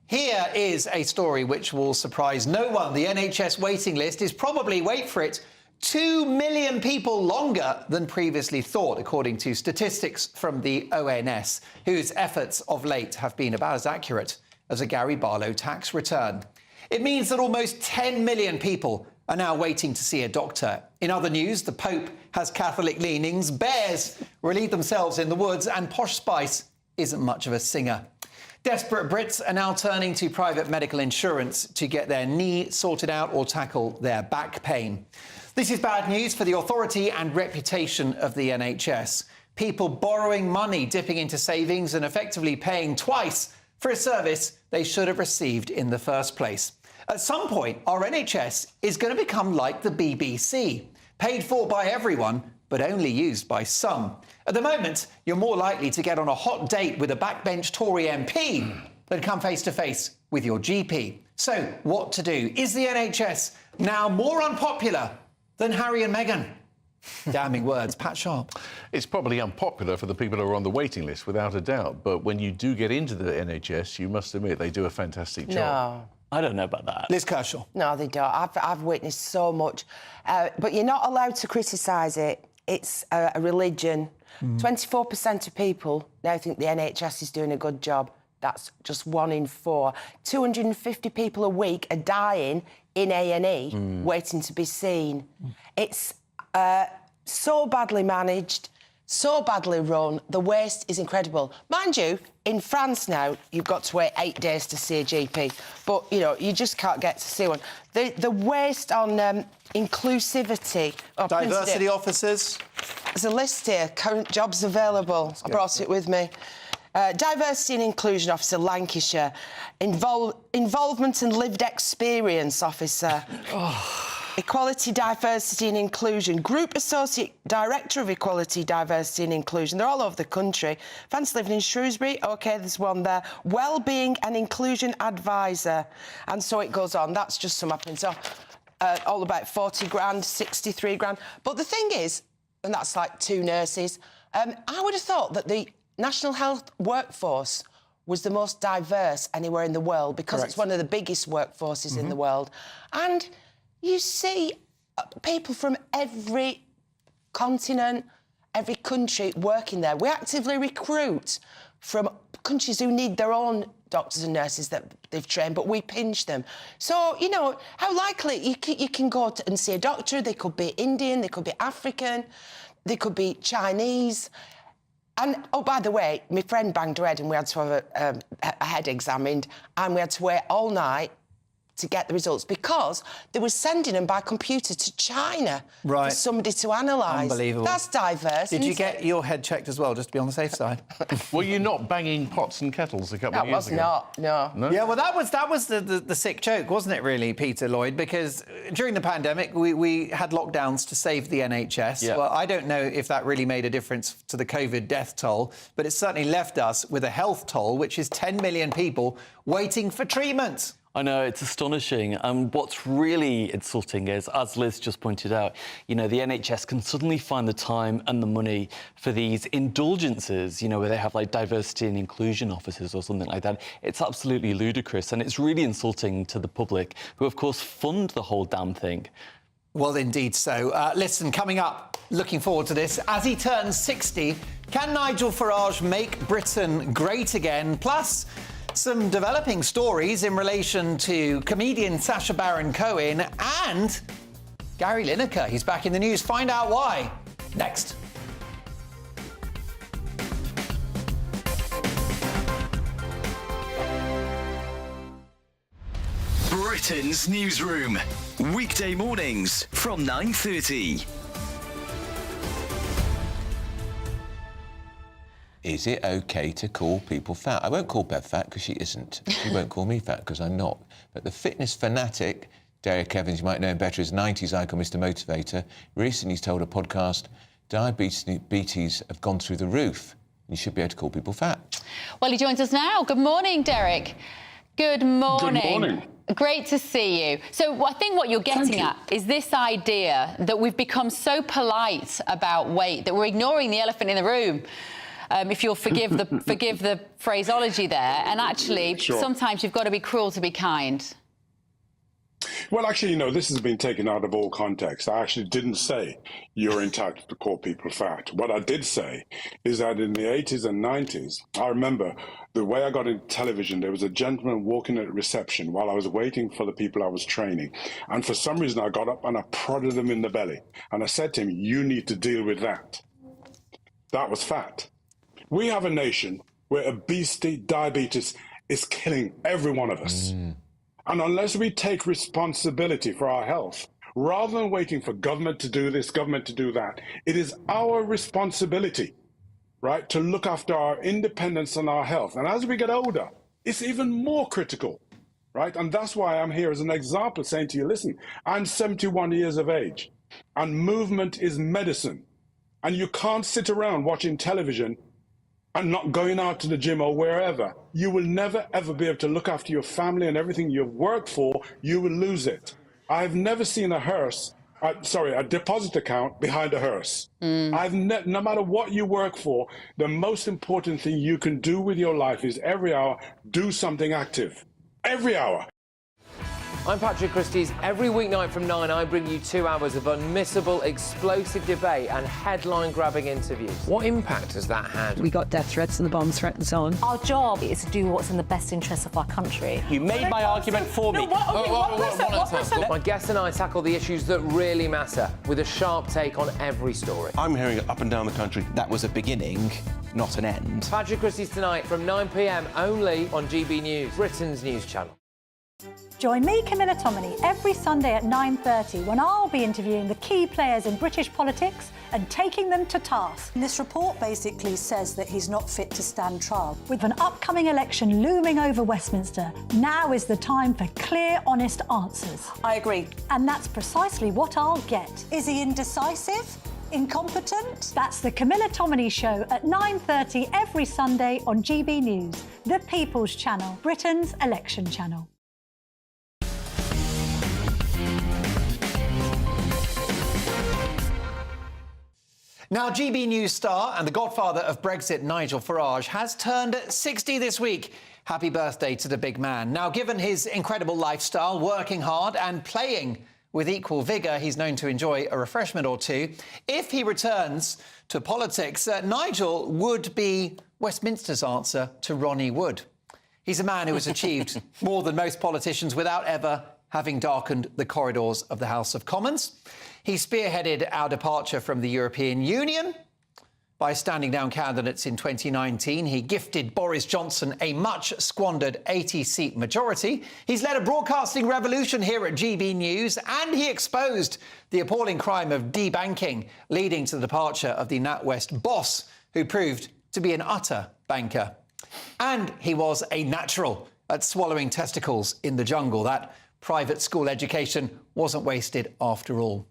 [SPEAKER 7] Here is a story which will surprise no one. The NHS waiting list is probably, wait for it, 2 million people longer than previously thought, according to statistics from the ONS, whose efforts of late have been about as accurate as a Gary Barlow tax return. It means that almost 10 million people are now waiting to see a doctor. In other news, the Pope has Catholic leanings, bears relieve themselves in the woods, and Posh Spice isn't much of a singer. Desperate Brits are now turning to private medical insurance to get their knee sorted out or tackle their back pain. This is bad news for the authority and reputation of the NHS. People borrowing money, dipping into savings and effectively paying twice for a service they should have received in the first place. At some point, our NHS is going to become like the BBC, paid for by everyone, but only used by some. At the moment, you're more likely to get on a hot date with a backbench Tory MP than come face-to-face with your GP. So, what to do? Is the NHS now more unpopular than Harry and Meghan? Damning words. Pat Sharp.
[SPEAKER 8] It's probably unpopular for the people who are on the waiting list, without a doubt. But when you do get into the NHS, you must admit they do a fantastic job.
[SPEAKER 13] No.
[SPEAKER 11] I don't know about that.
[SPEAKER 7] Liz Kershaw.
[SPEAKER 13] No, they don't. I've witnessed so much. But you're not allowed to criticise it. It's a religion. 24% of people now think the NHS is doing a good job. That's just 1 in 4. 250 people a week are dying in A&E waiting to be seen. It's so badly managed, so badly run. The waste is incredible. Mind you, in France now, you've got to wait 8 days to see a GP. But, you know, you just can't get to see one. The waste on inclusivity...
[SPEAKER 7] Diversity officers.
[SPEAKER 13] There's a list here, current jobs available. I brought it with me. Diversity and Inclusion Officer, Lancashire. Involvement and Lived Experience Officer. Equality, Diversity and Inclusion. Group Associate Director of Equality, Diversity and Inclusion. They're all over the country. Fancy living in Shrewsbury? OK, there's one there. Wellbeing and Inclusion Advisor. And so it goes on. That's just some happening. So, all about 40 grand, 63 grand. But the thing is, and that's like 2 nurses, I would have thought that the National Health workforce was the most diverse anywhere in the world because it's one of the biggest workforces in the world. And you see people from every continent, every country working there. We actively recruit from countries who need their own doctors and nurses that they've trained, but we pinch them. So, you know, how likely you can go and see a doctor. They could be Indian, they could be African, they could be Chinese. And, oh, by the way, my friend banged her head and we had to have a head examined and we had to wait all night to get the results because they were sending them by computer to China for somebody to analyse.
[SPEAKER 7] Unbelievable.
[SPEAKER 13] That's diverse.
[SPEAKER 7] Did you
[SPEAKER 13] isn't
[SPEAKER 7] get
[SPEAKER 13] it?
[SPEAKER 7] your head checked as well, just to be on the safe side?
[SPEAKER 8] Were you not banging pots and kettles a couple of years ago?
[SPEAKER 13] That was not, no.
[SPEAKER 7] Yeah, well, that was the sick joke, wasn't it, really, Peter Lloyd? Because during the pandemic, we had lockdowns to save the NHS.
[SPEAKER 11] Yeah.
[SPEAKER 7] Well, I don't know if that really made a difference to the COVID death toll, but it certainly left us with a health toll, which is 10 million people waiting for treatment.
[SPEAKER 11] I know, it's astonishing. And what's really insulting is, as Liz just pointed out, you know, the NHS can suddenly find the time and the money for these indulgences, you know, where they have, like, diversity and inclusion officers or something like that. It's absolutely ludicrous, and it's really insulting to the public, who, of course, fund the whole damn thing.
[SPEAKER 7] Well, indeed so. Listen, coming up, looking forward to this. As he turns 60, can Nigel Farage make Britain great again? Plus, some developing stories in relation to comedian Sacha Baron Cohen and Gary Lineker. He's back in the news. Find out why. Next.
[SPEAKER 3] Britain's newsroom. Weekday mornings from 9:30.
[SPEAKER 5] Is it OK to call people fat? I won't call Bev fat because she isn't. She won't call me fat because I'm not. But the fitness fanatic, Derek Evans, you might know him better as 90s icon Mr Motivator, recently told a podcast diabetes have gone through the roof. You should be able to call people fat.
[SPEAKER 12] Well, he joins us now. Good morning, Derek. Good morning.
[SPEAKER 14] Good morning.
[SPEAKER 12] Great to see you. So I think what you're getting at is this idea that we've become so polite about weight that we're ignoring the elephant in the room. If you'll forgive the phraseology there, and actually sometimes you've got to be cruel to be kind.
[SPEAKER 14] Well, actually, you know, this has been taken out of all context. I actually didn't say you're entitled to call people fat. What I did say is that in the 80s and 90s, I remember the way I got into television, there was a gentleman walking at reception while I was waiting for the people I was training. And for some reason, I got up and I prodded him in the belly. And I said to him, you need to deal with that. That was fat. We have a nation where obesity, diabetes is killing every one of us. And unless we take responsibility for our health, rather than waiting for government to do this, government to do that, it is our responsibility, right, to look after our independence and our health. And as we get older, it's even more critical, right? And that's why I'm here as an example saying to you, listen, I'm 71 years of age and movement is medicine. And you can't sit around watching television and not going out to the gym or wherever. You will never, ever be able to look after your family and everything you've worked for. You will lose it. I've never seen a deposit account behind a hearse. No matter what you work for, the most important thing you can do with your life is every hour, do something active. Every hour.
[SPEAKER 4] I'm Patrick Christie's. Every weeknight from 9, I bring you 2 hours of unmissable, explosive debate and headline-grabbing interviews. What impact has that had?
[SPEAKER 15] We got death threats and the bomb threat and so on.
[SPEAKER 21] Our job is to do what's in the best interest of our country.
[SPEAKER 11] You made my argument for me.
[SPEAKER 4] My guest and I tackle the issues that really matter with a sharp take on every story.
[SPEAKER 22] I'm hearing it up and down the country. That was a beginning, not an end.
[SPEAKER 4] Patrick Christie's tonight from 9 p.m. only on GB News, Britain's news channel.
[SPEAKER 16] Join me, Camilla Tominey, every Sunday at 9:30 when I'll be interviewing the key players in British politics and taking them to task.
[SPEAKER 26] This report basically says that he's not fit to stand trial.
[SPEAKER 16] With an upcoming election looming over Westminster, now is the time for clear, honest answers.
[SPEAKER 26] I agree.
[SPEAKER 16] And that's precisely what I'll get.
[SPEAKER 26] Is he indecisive? Incompetent?
[SPEAKER 16] That's the Camilla Tominey Show at 9:30 every Sunday on GB News, the People's Channel, Britain's election channel.
[SPEAKER 7] Now, GB News star and the godfather of Brexit, Nigel Farage, has turned 60 this week. Happy birthday to the big man. Now, given his incredible lifestyle, working hard and playing with equal vigour, he's known to enjoy a refreshment or two. If he returns to politics, Nigel would be Westminster's answer to Ronnie Wood. He's a man who has achieved more than most politicians without ever having darkened the corridors of the House of Commons. He spearheaded our departure from the European Union, by standing down candidates in 2019. He gifted Boris Johnson a much-squandered 80-seat majority. He's led a broadcasting revolution here at GB News, and he exposed the appalling crime of debanking, leading to the departure of the NatWest boss, who proved to be an utter banker. And he was a natural at swallowing testicles in the jungle. That private school education wasn't wasted after all.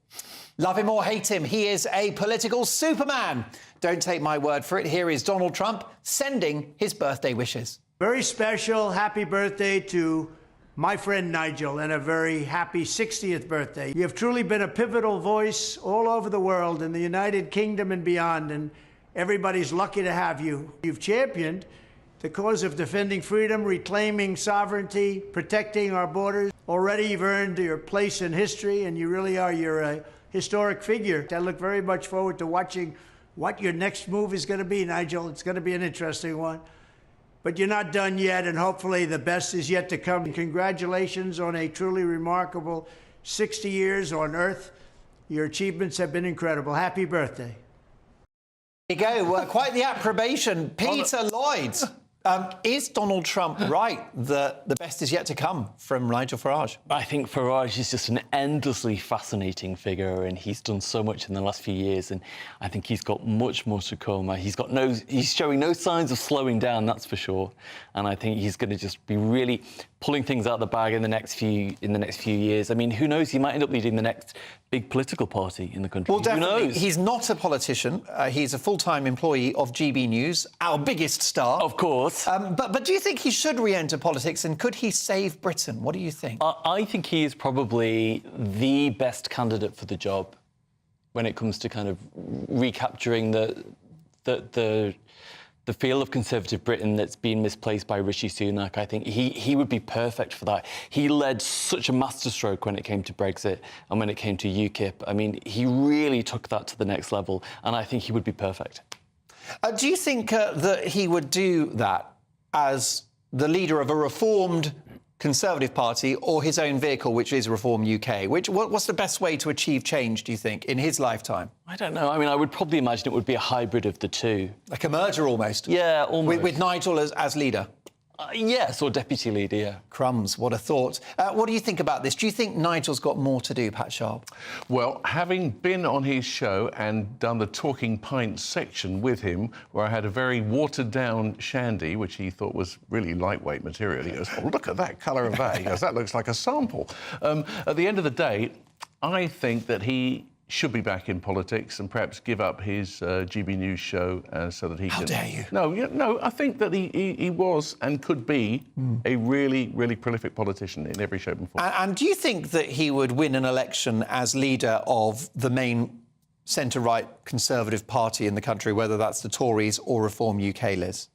[SPEAKER 7] Love him or hate him, he is a political superman. Don't take my word for it. Here is Donald Trump sending his birthday wishes.
[SPEAKER 2] Very special happy birthday to my friend Nigel, and a very happy 60th birthday. You have truly been a pivotal voice all over the world, in the United Kingdom and beyond, and everybody's lucky to have you. You've championed the cause of defending freedom, reclaiming sovereignty, protecting our borders. Already you've earned your place in history, and you really are. You're a historic figure. I look very much forward to watching what your next move is going to be, Nigel. It's going to be an interesting one. But you're not done yet, and hopefully the best is yet to come. Congratulations on a truly remarkable 60 years on Earth. Your achievements have been incredible. Happy birthday.
[SPEAKER 7] There you go. Quite the approbation. Peter Lloyd. Is Donald Trump right that the best is yet to come from Nigel Farage?
[SPEAKER 11] I think Farage is just an endlessly fascinating figure, and he's done so much in the last few years, and I think he's got much more to come. He's showing no signs of slowing down, that's for sure. And I think he's going to just be really pulling things out of the bag in the next few years. I mean, who knows? He might end up leading the next big political party in the country.
[SPEAKER 7] Well, definitely.
[SPEAKER 11] Who knows?
[SPEAKER 7] He's not a politician. He's a full-time employee of GB News, our biggest star.
[SPEAKER 11] Of course.
[SPEAKER 7] But do you think he should re-enter politics, and could he save Britain? What do you think?
[SPEAKER 11] I think he is probably the best candidate for the job when it comes to kind of recapturing the feel of conservative Britain that's been misplaced by Rishi Sunak. I think he would be perfect for that. He led such a masterstroke when it came to Brexit and when it came to UKIP. I mean, he really took that to the next level, and I think he would be perfect.
[SPEAKER 7] Do you think that he would do that as the leader of a reformed Conservative Party, or his own vehicle, which is Reform UK? What's the best way to achieve change, do you think, in his lifetime?
[SPEAKER 11] I don't know. I mean, I would probably imagine it would be a hybrid of the two.
[SPEAKER 7] Like a merger, almost?
[SPEAKER 11] Yeah, almost.
[SPEAKER 7] With Nigel as leader?
[SPEAKER 11] Yes, or deputy leader, yeah.
[SPEAKER 7] Crumbs, what a thought. What do you think about this? Do you think Nigel's got more to do, Pat Sharp?
[SPEAKER 8] Well, having been on his show and done the Talking Pints section with him, where I had a very watered-down shandy, which he thought was really lightweight material, he goes, oh, look at that colour of that. He goes, that looks like a sample. At the end of the day, I think that he should be back in politics and perhaps give up his GB News show so that he can...
[SPEAKER 7] How dare you?
[SPEAKER 8] No, I think that he was and could be a really, really prolific politician in every shape and form.
[SPEAKER 7] And do you think that he would win an election as leader of the main centre-right Conservative Party in the country, whether that's the Tories or Reform UK, Liz?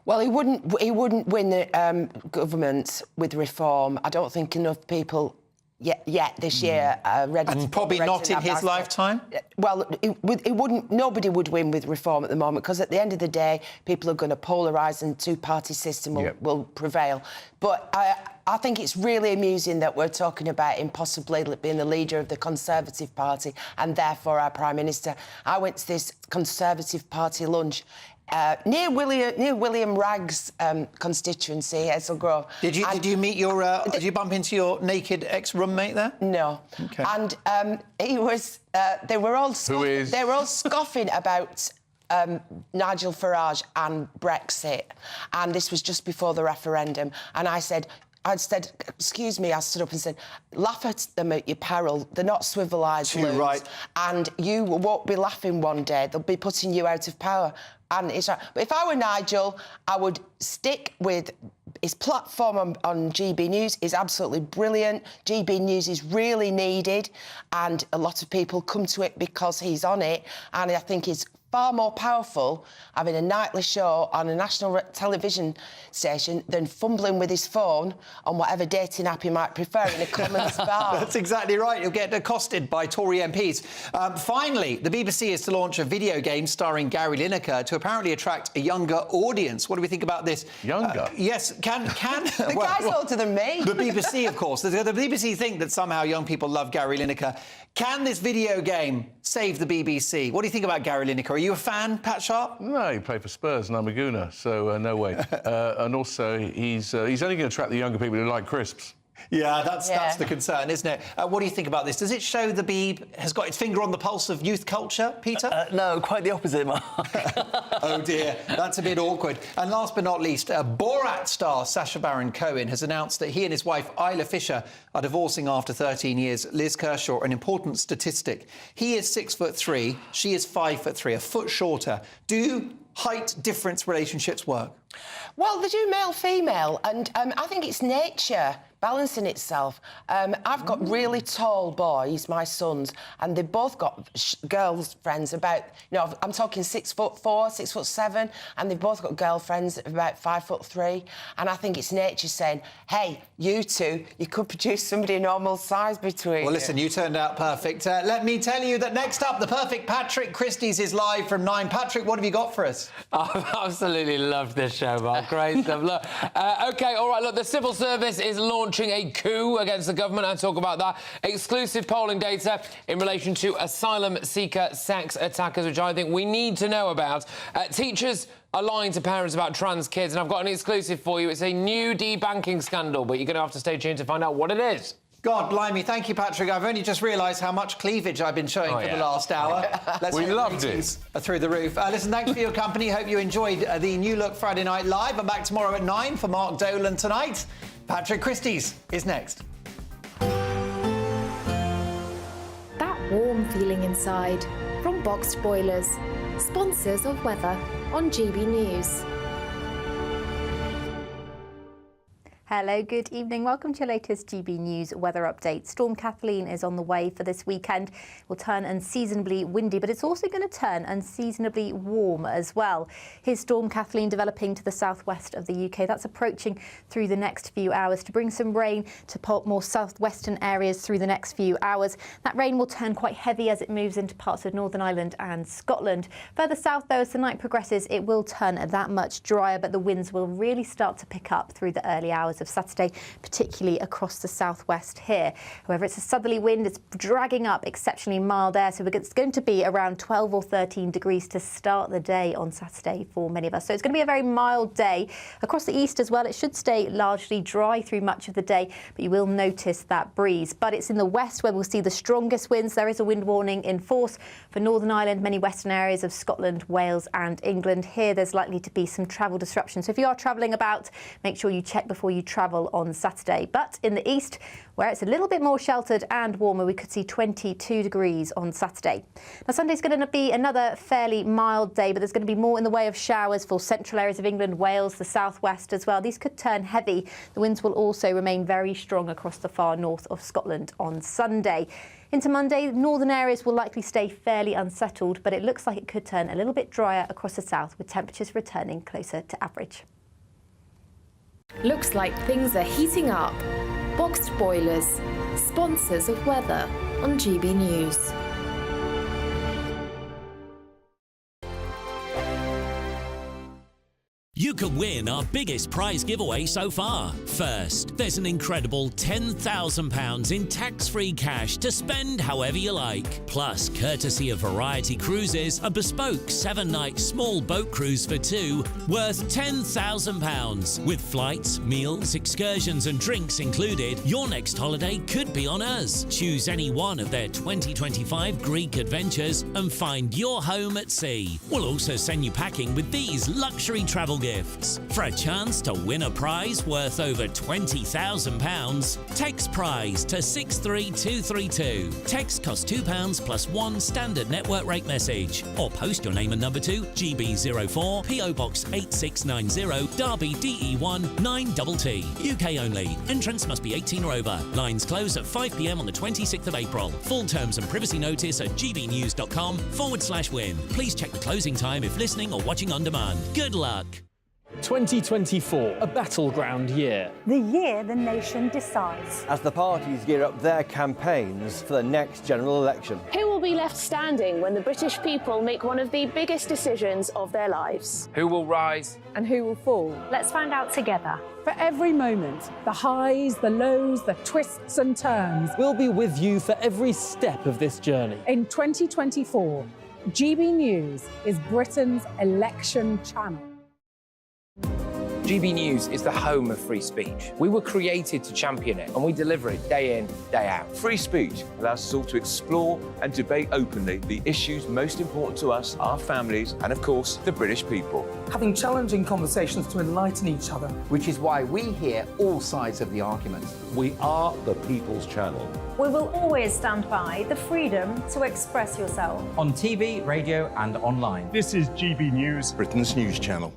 [SPEAKER 13] Well, he wouldn't win the government with Reform. I don't think enough people yet this year ready
[SPEAKER 7] and
[SPEAKER 13] to
[SPEAKER 7] probably not in his lifetime.
[SPEAKER 13] Well, it wouldn't. Nobody would win with Reform at the moment, because at the end of the day, people are going to polarise and two-party system will prevail. But I think it's really amusing that we're talking about him possibly being the leader of the Conservative Party and therefore our Prime Minister. I went to this Conservative Party lunch near William Wragg's constituency, Hazel Grove.
[SPEAKER 7] Did you meet your? Did you bump into your naked ex-roommate there?
[SPEAKER 13] No.
[SPEAKER 7] Okay.
[SPEAKER 13] And he was. They were all. They were all scoffing about Nigel Farage and Brexit, and this was just before the referendum. And I said, excuse me, I stood up and said, laugh at them at your peril. They're not swivel-eyed loons.
[SPEAKER 7] Right.
[SPEAKER 13] And you won't be laughing one day. They'll be putting you out of power. And it's right. But if I were Nigel, I would stick with his platform on GB News is absolutely brilliant. GB News is really needed, and a lot of people come to it because he's on it. And I think he's far more powerful having a nightly show on a national television station than fumbling with his phone on whatever dating app he might prefer in a Commons bar.
[SPEAKER 7] That's exactly right. You'll get accosted by Tory MPs. Finally, the BBC is to launch a video game starring Gary Lineker to apparently attract a younger audience. What do we think about this?
[SPEAKER 8] Younger?
[SPEAKER 7] Yes, can...
[SPEAKER 13] The guy's older than me.
[SPEAKER 7] The BBC, of course. The BBC think that somehow young people love Gary Lineker. Can this video game save the BBC? What do you think about Gary Lineker? Are you a fan, Pat Sharp?
[SPEAKER 8] No, he played for Spurs and I'm a Gooner, so no way. And also, he's only going to attract the younger people who like crisps.
[SPEAKER 7] Yeah, that's the concern, isn't it? What do you think about this? Does it show the Beeb has got its finger on the pulse of youth culture, Peter?
[SPEAKER 11] No, quite the opposite, Mark.
[SPEAKER 7] Oh, dear. That's a bit awkward. And last but not least, Borat star Sacha Baron Cohen has announced that he and his wife, Isla Fisher, are divorcing after 13 years. Liz Kershaw, an important statistic. He is 6'3", she is 5'3", a foot shorter. Do height difference relationships work?
[SPEAKER 13] Well, they do male-female, and I think it's nature balancing itself. I've got really tall boys, my sons, and they've both got girlfriends about, I'm talking 6'4", 6'7", and they've both got girlfriends about 5'3", and I think it's nature saying, hey, you two, you could produce somebody a normal size between
[SPEAKER 7] Well, listen, you turned out perfect. Let me tell you that next up, the perfect Patrick Christie's is live from 9. Patrick, what have you got for us?
[SPEAKER 4] I've absolutely loved this show, Mark. Great stuff. Look, OK, all right, look, the civil service is launching a coup against the government. I'll talk about that. Exclusive polling data in relation to asylum seeker sex attackers, which I think we need to know about. Teachers are lying to parents about trans kids, and I've got an exclusive for you. It's a new debanking scandal, but you're going to have to stay tuned to find out what it is.
[SPEAKER 7] God, blimey, thank you, Patrick. I've only just realised how much cleavage I've been showing for the last hour.
[SPEAKER 8] We loved it.
[SPEAKER 7] Through the roof. Listen, thanks for your company. Hope you enjoyed the New Look Friday Night Live. I'm back tomorrow at 9 for Mark Dolan tonight. Patrick Christie's is next.
[SPEAKER 6] That warm feeling inside from Boxed Boilers, sponsors of weather on GB News.
[SPEAKER 21] Hello, good evening. Welcome to your latest GB News weather update. Storm Kathleen is on the way for this weekend. It will turn unseasonably windy, but it's also going to turn unseasonably warm as well. Here's Storm Kathleen developing to the southwest of the UK. That's approaching through the next few hours to bring some rain to more southwestern areas through the next few hours. That rain will turn quite heavy as it moves into parts of Northern Ireland and Scotland. Further south, though, as the night progresses, it will turn that much drier, but the winds will really start to pick up through the early hours of Saturday, particularly across the southwest here. However, it's a southerly wind. It's dragging up exceptionally mild air, so it's going to be around 12 or 13 degrees to start the day on Saturday for many of us. So it's going to be a very mild day. Across the east as well, it should stay largely dry through much of the day, but you will notice that breeze. But it's in the west where we'll see the strongest winds. There is a wind warning in force for Northern Ireland, many western areas of Scotland, Wales and England. Here, there's likely to be some travel disruption. So if you are travelling about, make sure you check before you travel on Saturday. But in the east, where it's a little bit more sheltered and warmer, we could see 22 degrees on Saturday. Now, Sunday's going to be another fairly mild day, but there's going to be more in the way of showers for central areas of England, Wales, the southwest as well. These could turn heavy. The winds will also remain very strong across the far north of Scotland on Sunday. Into Monday, northern areas will likely stay fairly unsettled, but it looks like it could turn a little bit drier across the south, with temperatures returning closer to average.
[SPEAKER 6] Looks like things are heating up. Boxed Boilers, sponsors of weather on GB News.
[SPEAKER 9] You could win our biggest prize giveaway so far. First, there's an incredible £10,000 in tax-free cash to spend however you like. Plus, courtesy of Variety Cruises, a bespoke 7-night small boat cruise for two worth £10,000. With flights, meals, excursions and drinks included, your next holiday could be on us. Choose any one of their 2025 Greek adventures and find your home at sea. We'll also send you packing with these luxury travel gifts. For a chance to win a prize worth over £20,000, text prize to 63232. Text costs £2 plus one standard network rate message. Or post your name and number to GB04 PO Box 8690 Derby DE1 9TT. UK only. Entrance must be 18 or over. Lines close at 5 p.m. on the 26th of April. Full terms and privacy notice at gbnews.com/win. Please check the closing time if listening or watching on demand. Good luck.
[SPEAKER 10] 2024, a battleground year.
[SPEAKER 16] The year the nation decides.
[SPEAKER 1] As the parties gear up their campaigns for the next general election.
[SPEAKER 17] Who will be left standing when the British people make one of the biggest decisions of their lives?
[SPEAKER 4] Who will rise?
[SPEAKER 17] And who will fall?
[SPEAKER 16] Let's find out together.
[SPEAKER 15] For every moment, the highs, the lows, the twists and turns.
[SPEAKER 10] We'll be with you for every step of this journey.
[SPEAKER 15] In 2024, GB News is Britain's election channel.
[SPEAKER 4] GB News is the home of free speech. We were created to champion it, and we deliver it day in, day out.
[SPEAKER 1] Free speech allows us all to explore and debate openly the issues most important to us, our families, and of course, the British people.
[SPEAKER 18] Having challenging conversations to enlighten each other.
[SPEAKER 19] Which is why we hear all sides of the argument.
[SPEAKER 20] We are the People's Channel.
[SPEAKER 16] We will always stand by the freedom to express yourself.
[SPEAKER 19] On TV, radio and online.
[SPEAKER 24] This is GB News,
[SPEAKER 20] Britain's news channel.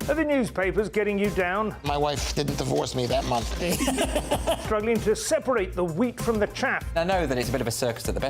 [SPEAKER 23] Are the newspapers getting you down?
[SPEAKER 27] My wife didn't divorce me that month.
[SPEAKER 23] Struggling to separate the wheat from the chaff?
[SPEAKER 19] I know that it's a bit of a circus at the best.